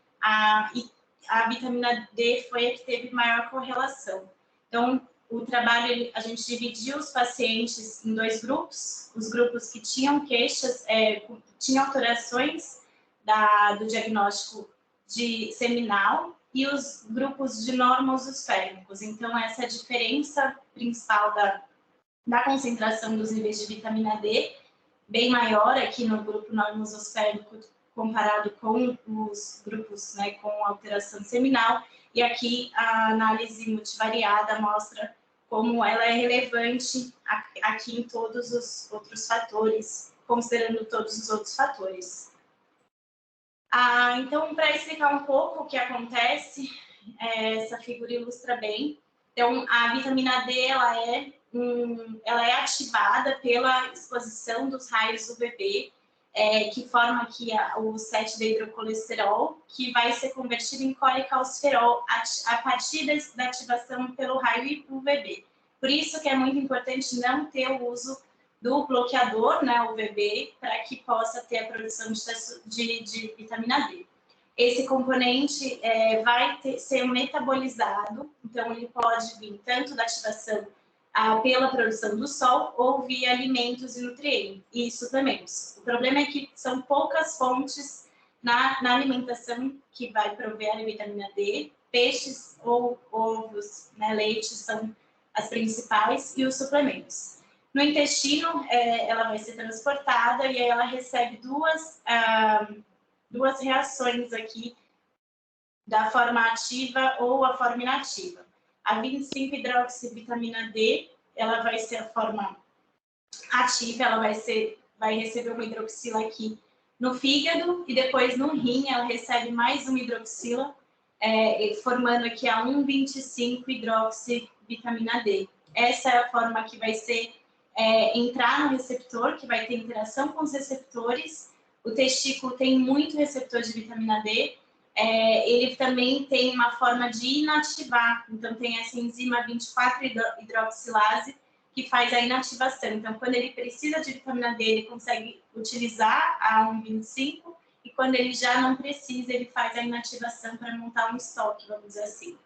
e a vitamina D foi a que teve maior correlação. Então, o trabalho, a gente dividiu os pacientes em 2 grupos, os grupos que tinham queixas, tinham alterações do diagnóstico de seminal e os grupos de normososférmicos. Então, essa é a diferença principal da concentração dos níveis de vitamina D, bem maior aqui no grupo normososférmico comparado com os grupos com alteração seminal, e aqui a análise multivariada mostra como ela é relevante aqui em todos os outros fatores, considerando todos os outros fatores. Então, para explicar um pouco o que acontece, essa figura ilustra bem. Então, a vitamina D ela é ativada pela exposição dos raios UVB, que forma aqui o 7-hidrocolesterol, que vai ser convertido em colecalciferol a partir da ativação pelo raio UVB. Por isso que é muito importante não ter o uso do bloqueador, UVB, para que possa ter a produção de vitamina D. Esse componente vai ser metabolizado, então ele pode vir tanto da ativação pela produção do sol ou via alimentos e nutrientes e suplementos. O problema é que são poucas fontes na alimentação que vai prover a vitamina D. Peixes ou ovos, leite são as principais, e os suplementos. No intestino, ela vai ser transportada e aí ela recebe duas reações aqui da forma ativa ou a forma inativa. A 25-hidroxivitamina D, ela vai ser a forma ativa, ela vai receber uma hidroxila aqui no fígado e depois no rim ela recebe mais uma hidroxila, formando aqui a 1,25-hidroxivitamina D. Essa é a forma que vai ser entrar no receptor, que vai ter interação com os receptores. O testículo tem muito receptor de vitamina D, ele também tem uma forma de inativar, então tem essa enzima 24-hidroxilase, que faz a inativação. Então, quando ele precisa de vitamina D, ele consegue utilizar a 1,25, e quando ele já não precisa, ele faz a inativação para montar um estoque, vamos dizer assim.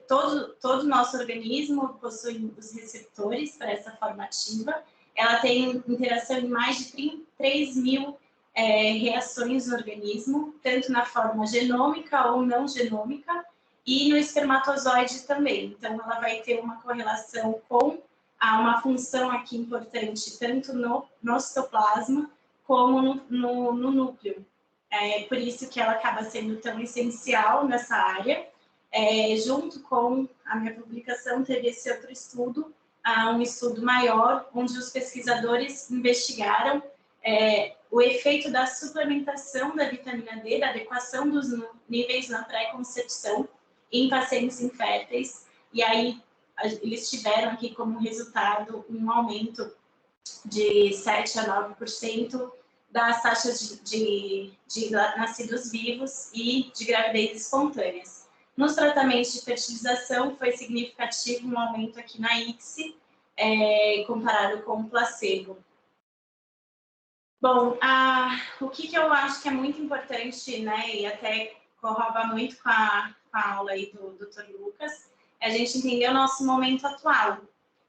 Todo o nosso organismo possui os receptores para essa forma ativa. Ela tem interação em mais de 3 mil reações no organismo, tanto na forma genômica ou não genômica, e no espermatozoide também. Então, ela vai ter uma correlação com uma função aqui importante, tanto no citoplasma como no núcleo. Por isso que ela acaba sendo tão essencial nessa área. Junto com a minha publicação, teve esse outro estudo, um estudo maior, onde os pesquisadores investigaram o efeito da suplementação da vitamina D, da adequação dos níveis na pré-concepção em pacientes inférteis, e aí eles tiveram aqui como resultado um aumento de 7 a 9% das taxas de nascidos vivos e de gravidez espontâneas. Nos tratamentos de fertilização, foi significativo um aumento aqui na ICSI, comparado com o placebo. Bom, o que eu acho que é muito importante, né, e até corroba muito com a aula aí do Dr. Lucas, é a gente entender o nosso momento atual.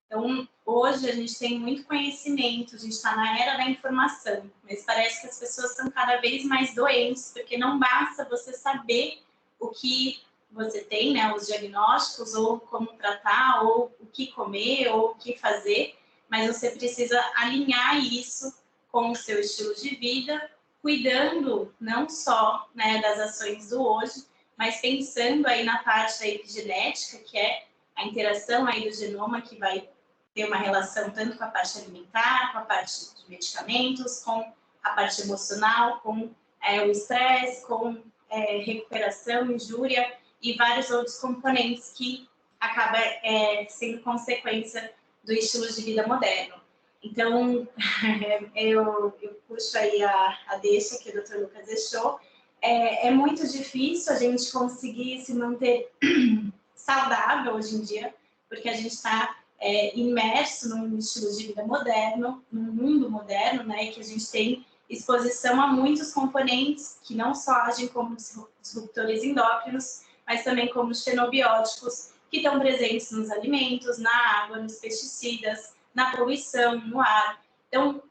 Então, hoje a gente tem muito conhecimento, a gente está na era da informação, mas parece que as pessoas estão cada vez mais doentes, porque não basta você saber o que você tem, né, os diagnósticos, ou como tratar, ou o que comer, ou o que fazer, mas você precisa alinhar isso com o seu estilo de vida, cuidando não só, né, das ações do hoje, mas pensando aí na parte da epigenética, que é a interação aí do genoma, que vai ter uma relação tanto com a parte alimentar, com a parte de medicamentos, com a parte emocional, com o estresse, com recuperação, injúria e vários outros componentes que acabam sendo consequência do estilo de vida moderno. Então, eu puxo aí a deixa que o Dr. Lucas deixou. É muito difícil a gente conseguir se manter saudável hoje em dia, porque a gente está imerso num estilo de vida moderno, num mundo moderno, né, e que a gente tem exposição a muitos componentes que não só agem como disruptores endócrinos, mas também como os fenobióticos, que estão presentes nos alimentos, na água, nos pesticidas, na poluição, no ar. Então,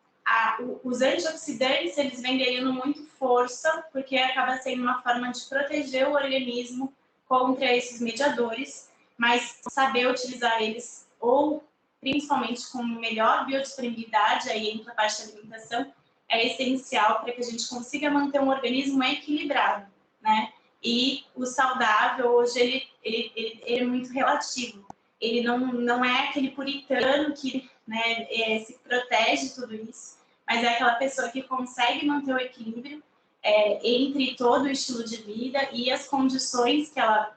os antioxidantes, eles vêm ganhando muito força, porque acaba sendo uma forma de proteger o organismo contra esses mediadores, mas saber utilizar eles, ou principalmente com melhor biodisponibilidade, aí entra a parte da alimentação, é essencial para que a gente consiga manter um organismo equilibrado, né? E o saudável, hoje, ele é muito relativo. Ele não é aquele puritano que, né, se protege tudo isso, mas é aquela pessoa que consegue manter o equilíbrio entre todo o estilo de vida e as condições que ela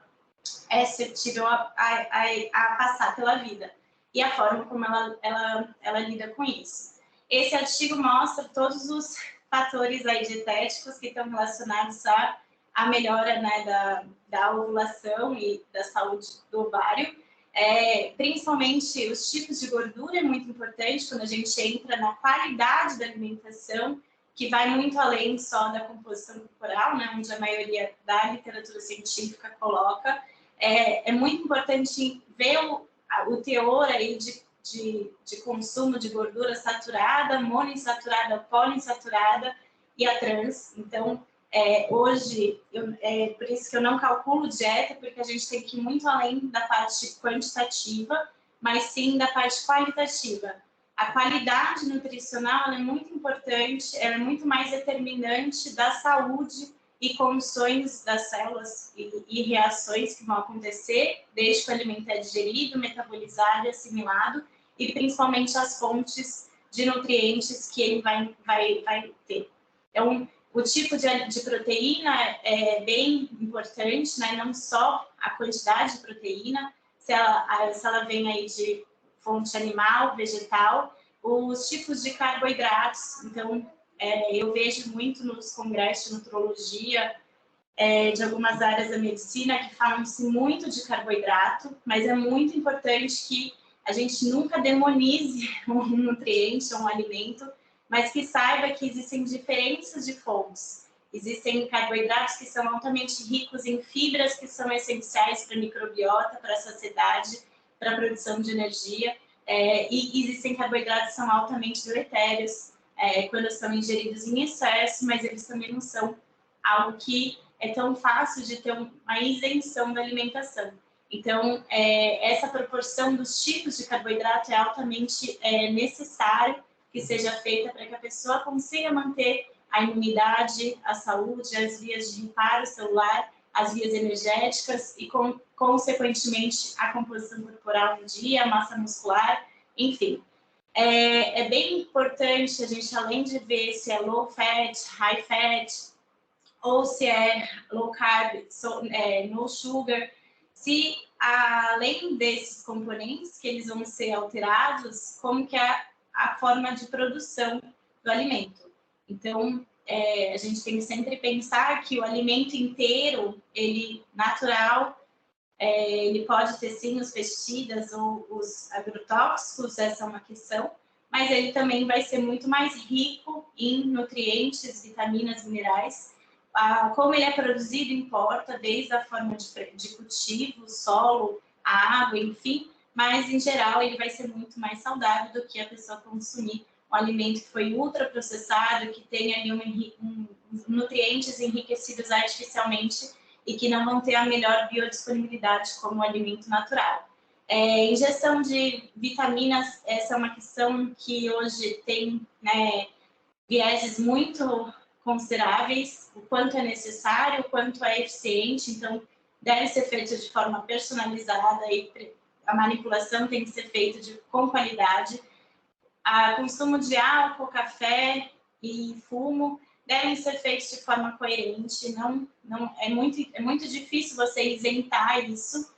é suscetível a passar pela vida e a forma como ela lida com isso. Esse artigo mostra todos os fatores aí dietéticos que estão relacionados à melhora, né, da ovulação e da saúde do ovário. Principalmente os tipos de gordura é muito importante quando a gente entra na qualidade da alimentação, que vai muito além só da composição corporal, né, onde a maioria da literatura científica coloca. É muito importante ver o teor aí de consumo de gordura saturada, monoinsaturada, poliinsaturada e a trans. Então, hoje, por isso que eu não calculo dieta, porque a gente tem que ir muito além da parte quantitativa, mas sim da parte qualitativa. A qualidade nutricional é muito importante, ela é muito mais determinante da saúde e condições das células e reações que vão acontecer desde que o alimento é digerido, metabolizado e assimilado, e principalmente as fontes de nutrientes que ele vai ter. Então, o tipo de proteína é bem importante, né? Não só a quantidade de proteína, se ela vem aí de fonte animal, vegetal, os tipos de carboidratos. Então, eu vejo muito nos congressos de nutrologia de algumas áreas da medicina que falam-se muito de carboidrato, mas é muito importante que a gente nunca demonize um nutriente ou um alimento, mas que saiba que existem diferenças de fontes. Existem carboidratos que são altamente ricos em fibras que são essenciais para a microbiota, para a saciedade, para a produção de energia, e existem carboidratos que são altamente deletérios quando são ingeridos em excesso, mas eles também não são algo que é tão fácil de ter uma isenção da alimentação. Então, essa proporção dos tipos de carboidrato é altamente necessário que seja feita para que a pessoa consiga manter a imunidade, a saúde, as vias de reparo celular, as vias energéticas e, consequentemente, a composição corporal em dia, a massa muscular, enfim. É bem importante a gente, além de ver se é low fat, high fat, ou se é low carb, no sugar, se além desses componentes que eles vão ser alterados, como que é a forma de produção do alimento. Então, a gente tem que sempre pensar que o alimento inteiro, ele natural, ele pode ter sim os pesticidas ou os agrotóxicos, essa é uma questão, mas ele também vai ser muito mais rico em nutrientes, vitaminas, minerais. Como ele é produzido importa, desde a forma de cultivo, solo, a água, enfim, mas em geral ele vai ser muito mais saudável do que a pessoa consumir um alimento que foi ultraprocessado, que tem ali nutrientes enriquecidos artificialmente e que não vão ter a melhor biodisponibilidade como o alimento natural. Ingestão de vitaminas, essa é uma questão que hoje tem vieses muito consideráveis, o quanto é necessário, o quanto é eficiente, então deve ser feito de forma personalizada e a manipulação tem que ser feita com qualidade. O consumo de álcool, café e fumo devem ser feitos de forma coerente, é muito difícil você isentar isso,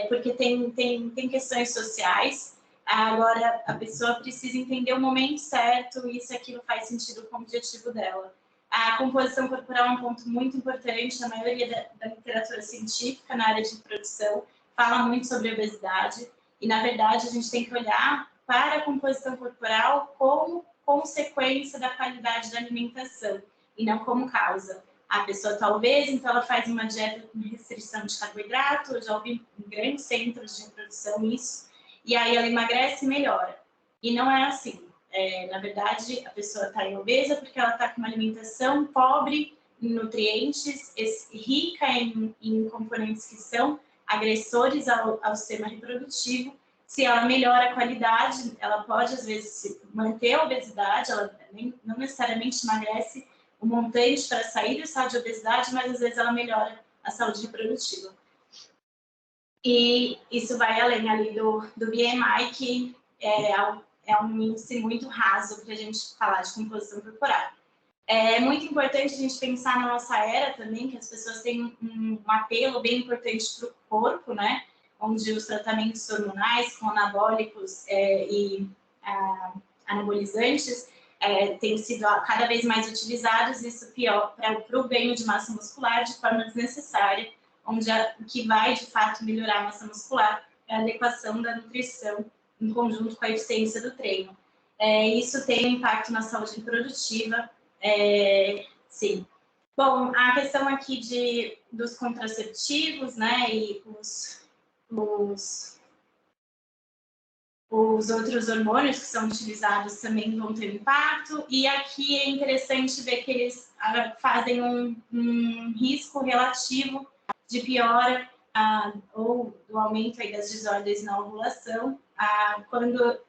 porque tem questões sociais. Agora, a pessoa precisa entender o momento certo e se aquilo faz sentido com o objetivo dela. A composição corporal é um ponto muito importante, a maioria da literatura científica na área de reprodução fala muito sobre obesidade, e, na verdade, a gente tem que olhar para a composição corporal como consequência da qualidade da alimentação, e não como causa. A pessoa está obesa, então ela faz uma dieta com restrição de carboidrato, eu já ouvi em grandes centros de reprodução isso, e aí ela emagrece e melhora. E não é assim. Na verdade, a pessoa está obesa porque ela está com uma alimentação pobre em nutrientes, rica em componentes que são agressores ao sistema reprodutivo. Se ela melhora a qualidade, ela pode, às vezes, manter a obesidade, ela não necessariamente emagrece o montante para sair do estado de obesidade, mas, às vezes, ela melhora a saúde reprodutiva. E isso vai além ali do BMI, que é um índice muito raso para a gente falar de composição corporal. É muito importante a gente pensar na nossa era também, que as pessoas têm um apelo bem importante para o corpo, né? Onde os tratamentos hormonais com anabólicos e anabolizantes têm sido cada vez mais utilizados, isso pior para o ganho de massa muscular de forma desnecessária, onde o que vai, de fato, melhorar a massa muscular é a adequação da nutrição em conjunto com a eficiência do treino. Isso tem um impacto na saúde reprodutiva, sim. Bom, a questão aqui dos contraceptivos, né, e os outros hormônios que são utilizados também vão ter impacto, e aqui é interessante ver que eles fazem um risco relativo de piora ou do aumento aí das desordens na ovulação, quando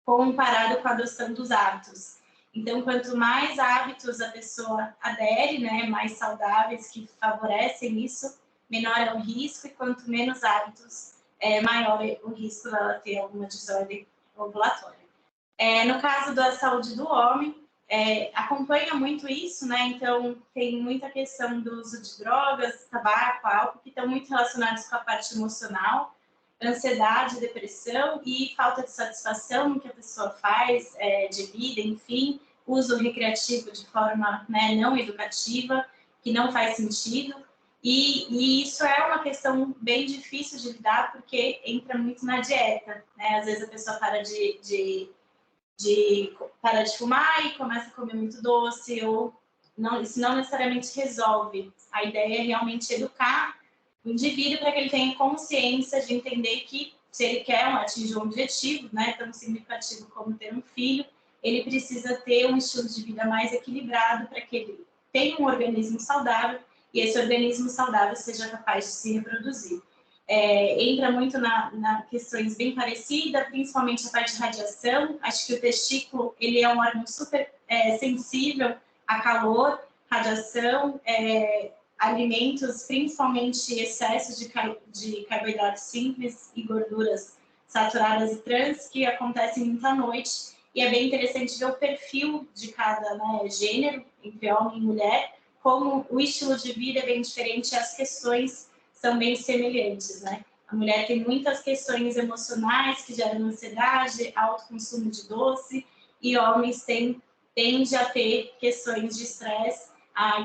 comparado com a adoção dos hábitos. Então, quanto mais hábitos a pessoa adere, né, mais saudáveis que favorecem isso, menor é o risco, e quanto menos hábitos, maior é o risco dela ter alguma desordem ovulatória. No caso da saúde do homem, acompanha muito isso, né? Então, tem muita questão do uso de drogas, tabaco, álcool, que estão muito relacionados com a parte emocional, ansiedade, depressão e falta de satisfação no que a pessoa faz, de vida, enfim, uso recreativo de forma não educativa, que não faz sentido. E isso é uma questão bem difícil de lidar, porque entra muito na dieta, né? Às vezes a pessoa para para de fumar e começa a comer muito doce, ou não, isso não necessariamente resolve. A ideia é realmente educar o indivíduo para que ele tenha consciência de entender que, se ele quer atingir um objetivo, né, tão significativo como ter um filho, ele precisa ter um estilo de vida mais equilibrado para que ele tenha um organismo saudável e esse organismo saudável seja capaz de se reproduzir. Entra muito na questões bem parecidas, principalmente a parte de radiação. Acho que o testículo ele é um órgão super sensível a calor, radiação, alimentos, principalmente excesso de carboidratos simples e gorduras saturadas e trans, que acontecem muito à noite. E é bem interessante ver o perfil de cada, né, gênero, entre homem e mulher, como o estilo de vida é bem diferente e as questões são bem semelhantes, né? A mulher tem muitas questões emocionais que geram ansiedade, alto consumo de doce, e homens tendem a ter questões de estresse,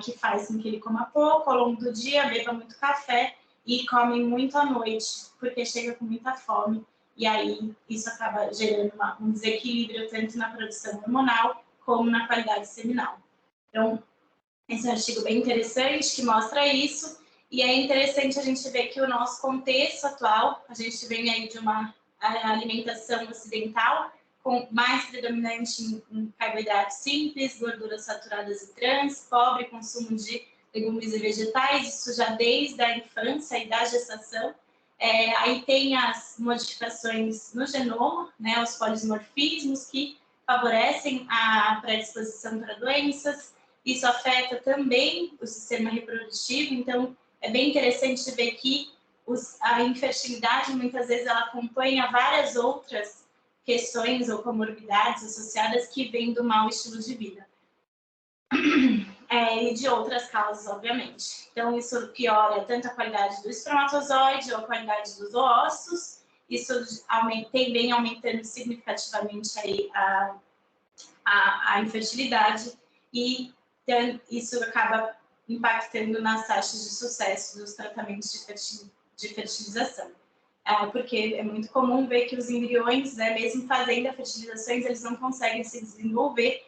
que faz com que ele coma pouco ao longo do dia, beba muito café e come muito à noite, porque chega com muita fome, e aí isso acaba gerando um desequilíbrio tanto na produção hormonal como na qualidade seminal. Então, esse é um artigo bem interessante que mostra isso, e é interessante a gente ver que o nosso contexto atual, a gente vem aí de uma alimentação ocidental, com mais predominante em carboidratos simples, gorduras saturadas e trans, pobre consumo de legumes e vegetais, isso já desde a infância e da gestação. Aí tem as modificações no genoma, né, os polismorfismos que favorecem a predisposição para doenças. Isso afeta também o sistema reprodutivo, então é bem interessante ver que a infertilidade, muitas vezes, ela acompanha várias outras questões ou comorbidades associadas que vêm do mau estilo de vida. E de outras causas, obviamente. Então, isso piora tanto a qualidade do espermatozoide ou a qualidade dos oócitos. Isso vem aumentando significativamente aí a infertilidade e isso acaba impactando nas taxas de sucesso dos tratamentos de fertilização. Porque é muito comum ver que os embriões, né, mesmo fazendo a fertilização, eles não conseguem se desenvolver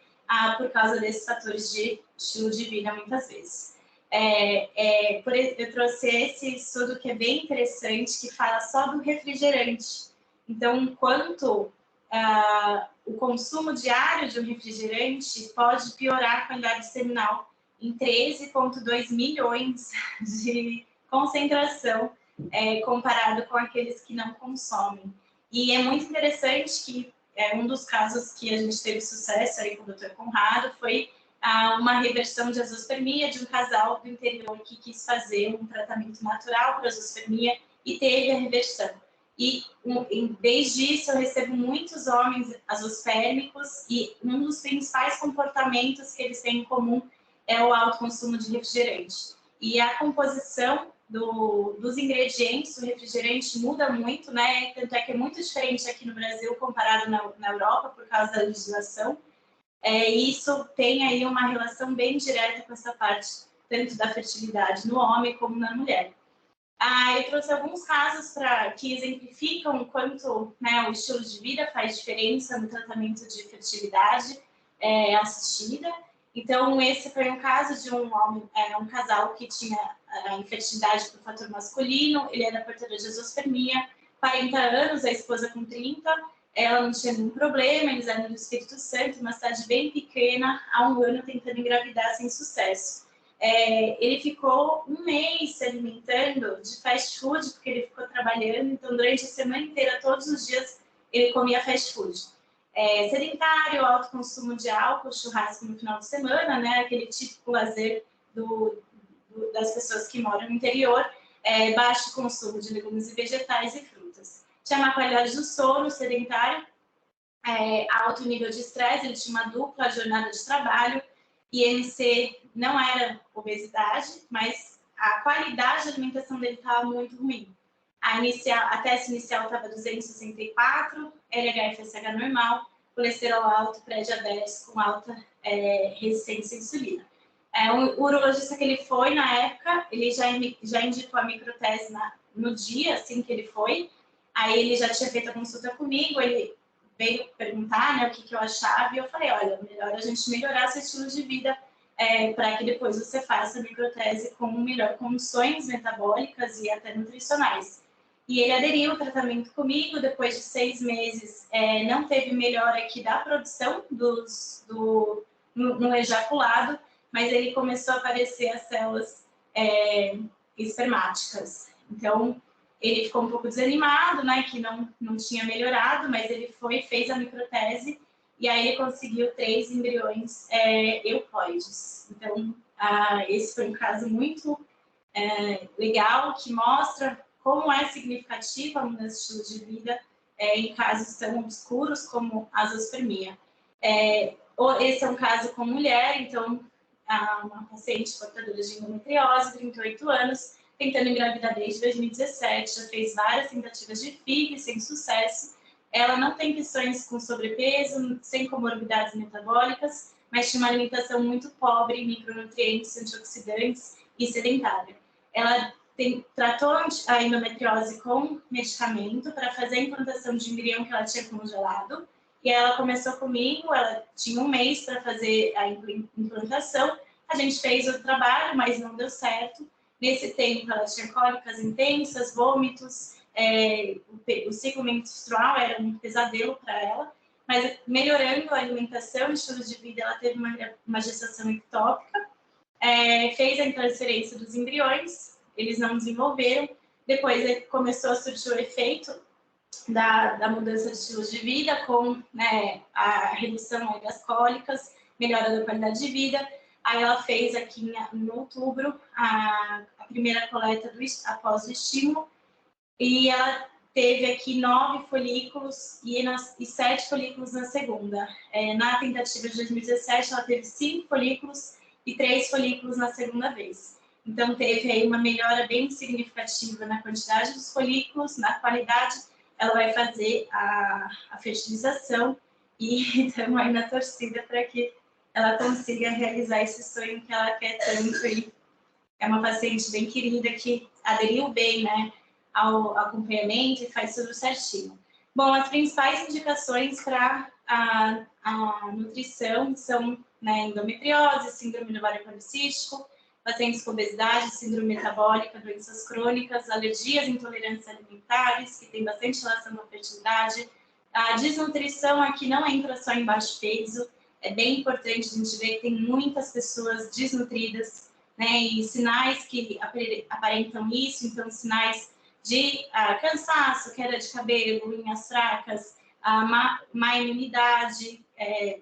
por causa desses fatores de estilo de vida, muitas vezes. Eu trouxe esse estudo que é bem interessante, que fala só do refrigerante. Então, quanto o consumo diário de um refrigerante pode piorar a qualidade seminal em 13,2 milhões de concentração, comparado com aqueles que não consomem. E é muito interessante que um dos casos que a gente teve sucesso aí com o Dr. Conrado foi uma reversão de azospermia de um casal do interior que quis fazer um tratamento natural para azospermia e teve a reversão. E desde isso eu recebo muitos homens azospérmicos e um dos principais comportamentos que eles têm em comum é o alto consumo de refrigerante. E a composição dos ingredientes do refrigerante muda muito, né? Tanto é que é muito diferente aqui no Brasil comparado na Europa por causa da legislação. E isso tem aí uma relação bem direta com essa parte, tanto da fertilidade no homem como na mulher. Eu trouxe alguns casos que exemplificam o quanto, né, o estilo de vida faz diferença no tratamento de fertilidade assistida. Então, esse foi um caso de um casal que tinha infertilidade por fator masculino, ele era portador de azospermia, 40 anos, a esposa com 30, ela não tinha nenhum problema, eles eram do Espírito Santo, uma cidade bem pequena, há um ano tentando engravidar sem sucesso. Ele ficou um mês se alimentando de fast food, porque ele ficou trabalhando, então durante a semana inteira, todos os dias, ele comia fast food. Sedentário, alto consumo de álcool, churrasco no final de semana, né, aquele típico lazer das pessoas que moram no interior, baixo consumo de legumes e vegetais e frutas. Tinha má qualidade do sono, sedentário, alto nível de estresse, ele tinha uma dupla jornada de trabalho, IMC não era obesidade, mas a qualidade de alimentação dele estava muito ruim. A teste inicial estava 264, LH-FSH normal, colesterol alto, pré-diabetes com alta resistência à insulina. O urologista que ele foi na época, ele já indicou a microtese no dia, assim que ele foi. Aí ele já tinha feito a consulta comigo, ele veio perguntar, né, o que eu achava, e eu falei, olha, melhor a gente melhorar seu estilo de vida para que depois você faça a microtese com melhor condições metabólicas e até nutricionais. E ele aderiu ao tratamento comigo, depois de 6 meses, não teve melhora aqui da produção no ejaculado, mas ele começou a aparecer as células espermáticas. Então, ele ficou um pouco desanimado, né, que não tinha melhorado, mas ele fez a microtese, e aí ele conseguiu 3 embriões euploides. Então, esse foi um caso muito legal, que mostra como é significativa a mudança de estilo de vida em casos tão obscuros como a azoospermia. Esse é um caso com mulher, então, uma paciente portadora de endometriose, 38 anos, tentando engravidar desde 2017, já fez várias tentativas de FIV sem sucesso. Ela não tem questões com sobrepeso, sem comorbidades metabólicas, mas tinha uma alimentação muito pobre em micronutrientes, antioxidantes e sedentária. Ela tratou a endometriose com medicamento para fazer a implantação de embrião que ela tinha congelado. E ela começou comigo, ela tinha 1 mês para fazer a implantação. A gente fez o trabalho, mas não deu certo. Nesse tempo, ela tinha cólicas intensas, vômitos, o ciclo menstrual era um pesadelo para ela. Mas melhorando a alimentação, o estilo de vida, ela teve uma gestação ectópica, fez a transferência dos embriões, eles não desenvolveram. Depois começou a surgir o efeito da mudança de estilo de vida, com a redução das cólicas, melhora da qualidade de vida. Aí ela fez aqui em outubro a primeira coleta após o estímulo, e ela teve aqui 9 folículos e 7 folículos na segunda. Na tentativa de 2017, ela teve 5 folículos e 3 folículos na segunda vez. Então, teve aí uma melhora bem significativa na quantidade dos folículos, na qualidade. Ela vai fazer a fertilização e estamos aí na torcida para que ela consiga realizar esse sonho que ela quer tanto. E é uma paciente bem querida que aderiu bem, né, ao acompanhamento e faz tudo certinho. Bom, as principais indicações para a nutrição são, né, endometriose, síndrome do ovário policístico, pacientes com obesidade, síndrome metabólica, doenças crônicas, alergias e intolerâncias alimentares, que tem bastante relação com a fertilidade. A desnutrição aqui não entra só em baixo peso, é bem importante a gente ver que tem muitas pessoas desnutridas, né, e sinais que aparentam isso, então sinais de cansaço, queda de cabelo, unhas fracas, má imunidade,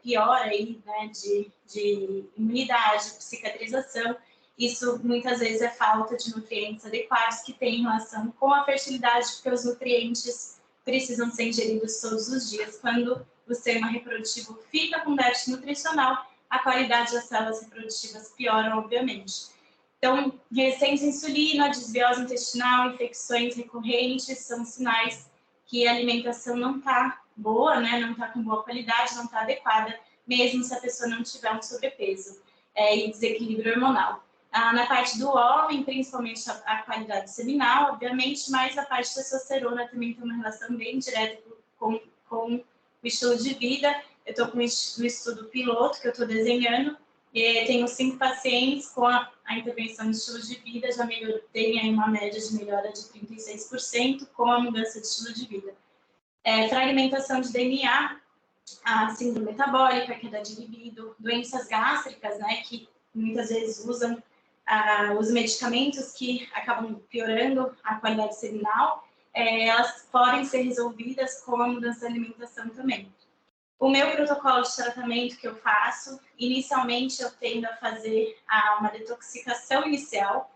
pior aí, né, de imunidade, cicatrização. Isso muitas vezes é falta de nutrientes adequados que tem relação com a fertilidade, porque os nutrientes precisam ser ingeridos todos os dias. Quando o sistema reprodutivo fica com déficit nutricional, a qualidade das células reprodutivas piora, obviamente. Então, resistência à insulina, desbiose intestinal, infecções recorrentes são sinais que a alimentação não está boa, né? Não está com boa qualidade, não está adequada, mesmo se a pessoa não tiver um sobrepeso e desequilíbrio hormonal. Na parte do homem, principalmente a qualidade seminal, obviamente, mas a parte da testosterona também tem uma relação bem direta com o estilo de vida. Eu estou com um estudo piloto que eu estou desenhando, e tenho 5 pacientes com a intervenção de estilo de vida, já tem uma média de melhora de 36% com a mudança de estilo de vida. Fragmentação de DNA, a síndrome metabólica, queda de libido, doenças gástricas, né, que muitas vezes usam os medicamentos que acabam piorando a qualidade seminal, elas podem ser resolvidas com a mudança da alimentação também. O meu protocolo de tratamento que eu faço, inicialmente eu tendo a fazer uma detoxicação inicial.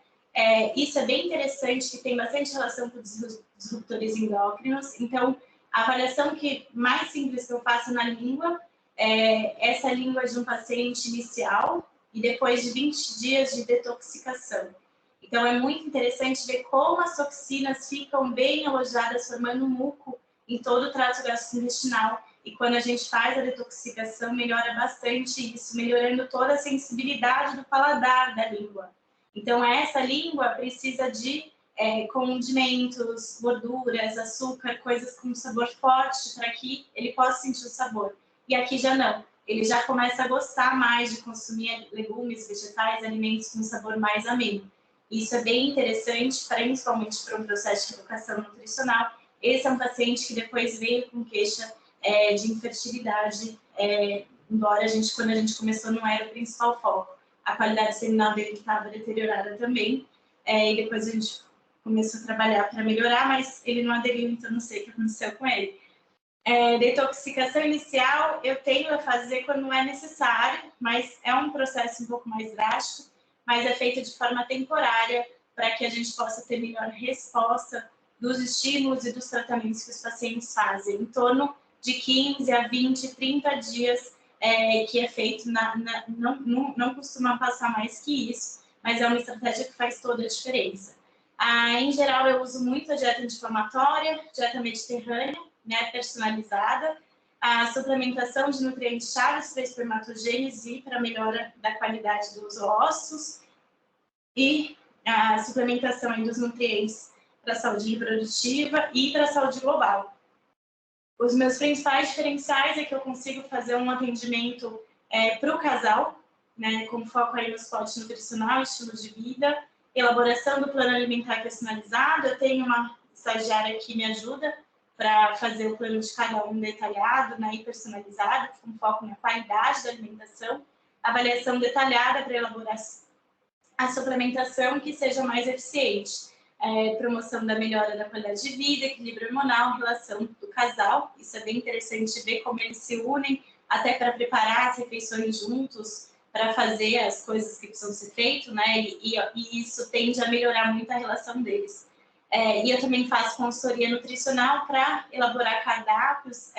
Isso é bem interessante, que tem bastante relação com os disruptores endócrinos. Então, a avaliação mais simples que eu faço na língua, essa língua de um paciente inicial e depois de 20 dias de detoxicação. Então, é muito interessante ver como as toxinas ficam bem alojadas, formando muco em todo o trato gastrointestinal. e quando a gente faz a detoxificação, melhora bastante isso, melhorando toda a sensibilidade do paladar da língua. Então, essa língua precisa de condimentos, gorduras, açúcar, coisas com sabor forte, para que ele possa sentir o sabor. E aqui já não. Ele já começa a gostar mais de consumir legumes, vegetais, alimentos com sabor mais ameno. Isso é bem interessante, principalmente para um processo de educação nutricional. Esse é um paciente que depois veio com queixa de infertilidade, embora quando a gente começou, não era o principal foco. A qualidade seminal dele estava deteriorada também, e depois a gente começou a trabalhar para melhorar, mas ele não aderiu, então não sei o que aconteceu com ele. Detoxificação inicial eu tenho a fazer quando é necessário, mas é um processo um pouco mais drástico, mas é feito de forma temporária para que a gente possa ter melhor resposta dos estímulos e dos tratamentos que os pacientes fazem, em torno de 15 a 20, 30 dias que é feito, não costuma passar mais que isso, mas é uma estratégia que faz toda a diferença. Em geral, eu uso muito a dieta anti-inflamatória, dieta mediterrânea, né, personalizada, a suplementação de nutrientes chaves para espermatogênese e para melhora da qualidade dos ossos e a suplementação dos nutrientes para a saúde reprodutiva e para a saúde global. Os meus principais diferenciais é que eu consigo fazer um atendimento para o casal, né, com foco aí no suporte nutricional, estilo de vida, elaboração do plano alimentar personalizado. Eu tenho uma estagiária que me ajuda para fazer o plano de cada um detalhado, né, e personalizado, com foco na qualidade da alimentação, avaliação detalhada para elaborar a suplementação que seja mais eficiente, promoção da melhora da qualidade de vida, equilíbrio hormonal, relação do casal. Isso é bem interessante ver como eles se unem até para preparar as refeições juntos, para fazer as coisas que precisam ser feitas, né? E isso tende a melhorar muito a relação deles. E eu também faço consultoria nutricional para elaborar cardápios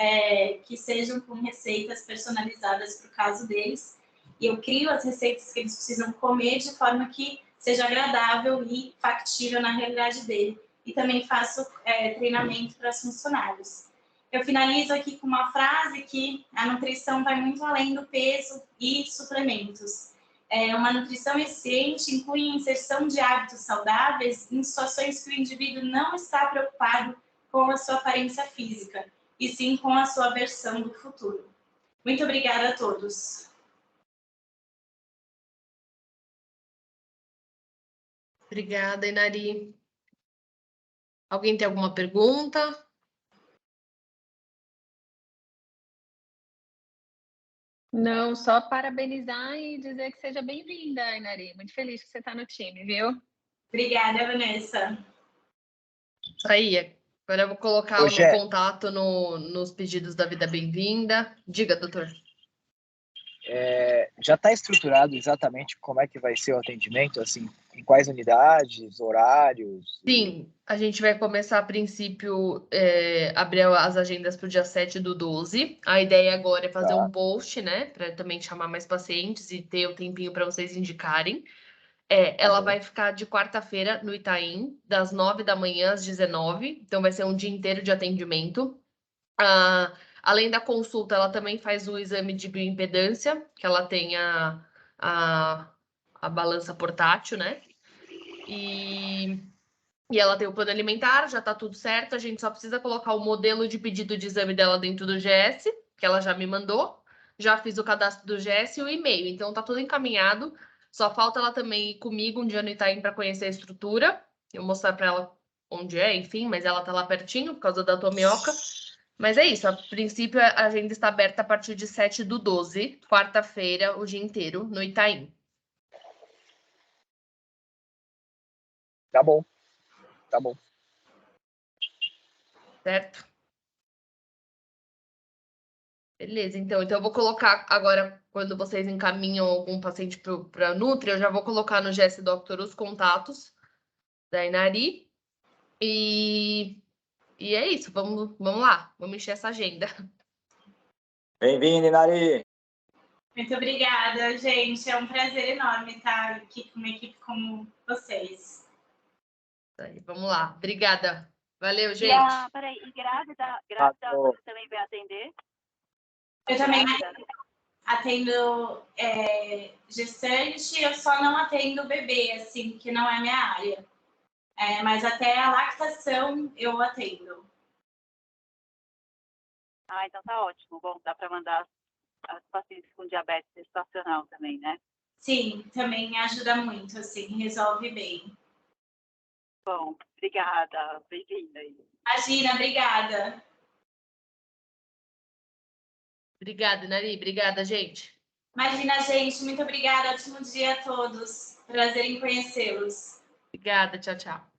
que sejam com receitas personalizadas para o caso deles. E eu crio as receitas que eles precisam comer de forma que seja agradável e factível na realidade dele. E também faço treinamento para os funcionários. Eu finalizo aqui com uma frase que a nutrição vai muito além do peso e suplementos. Uma nutrição eficiente inclui a inserção de hábitos saudáveis em situações que o indivíduo não está preocupado com a sua aparência física, e sim com a sua versão do futuro. Muito obrigada a todos. Obrigada, Inari. Alguém tem alguma pergunta? Não, só parabenizar e dizer que seja bem-vinda, Inari. Muito feliz que você está no time, viu? Obrigada, Vanessa. Aí, agora eu vou colocar o meu contato nos pedidos da Vida Bem-vinda. Diga, doutor. Já está estruturado exatamente como é que vai ser o atendimento, assim, em quais unidades, horários? Sim, a gente vai começar a princípio abrir as agendas para o dia 7/12. A ideia agora é fazer um post, né? Para também chamar mais pacientes e ter o tempinho para vocês indicarem. Ela vai ficar de quarta-feira no Itaim, das 9 da manhã às 19. Então vai ser um dia inteiro de atendimento. Além da consulta, ela também faz o exame de bioimpedância, que ela tem a balança portátil, né? E ela tem o plano alimentar, já tá tudo certo. A gente só precisa colocar o modelo de pedido de exame dela dentro do GS, que ela já me mandou. Já fiz o cadastro do GS e o e-mail. Então tá tudo encaminhado. Só falta ela também ir comigo um dia no Itaim para conhecer a estrutura. Eu mostrar para ela onde é, enfim, mas ela tá lá pertinho por causa da Tomioka. Mas é isso, a princípio a agenda está aberta a partir de 7/12, quarta-feira, o dia inteiro, no Itaim. Tá bom, tá bom. Certo? Beleza, então eu vou colocar agora, quando vocês encaminham algum paciente para a Nutri, eu já vou colocar no GS Doctor os contatos da Inari. E é isso, vamos lá, vamos encher essa agenda. Bem-vindo, Inari! Muito obrigada, gente. É um prazer enorme estar aqui com uma equipe como vocês. Aí, vamos lá. Obrigada. Valeu, gente. Peraí, e grávida Alô. você também vai atender? Eu também atendo gestante, eu só não atendo bebê, assim, que não é minha área. Mas até a lactação eu atendo. Ah, então tá ótimo. Bom, dá para mandar as pacientes com diabetes gestacional também, né? Sim, também ajuda muito, assim, resolve bem. Bom, obrigada. Bem-vinda aí. Imagina, obrigada. Obrigada, Inari. Obrigada, gente. Imagina, gente. Muito obrigada. Ótimo dia a todos. Prazer em conhecê-los. Obrigada. Tchau, tchau.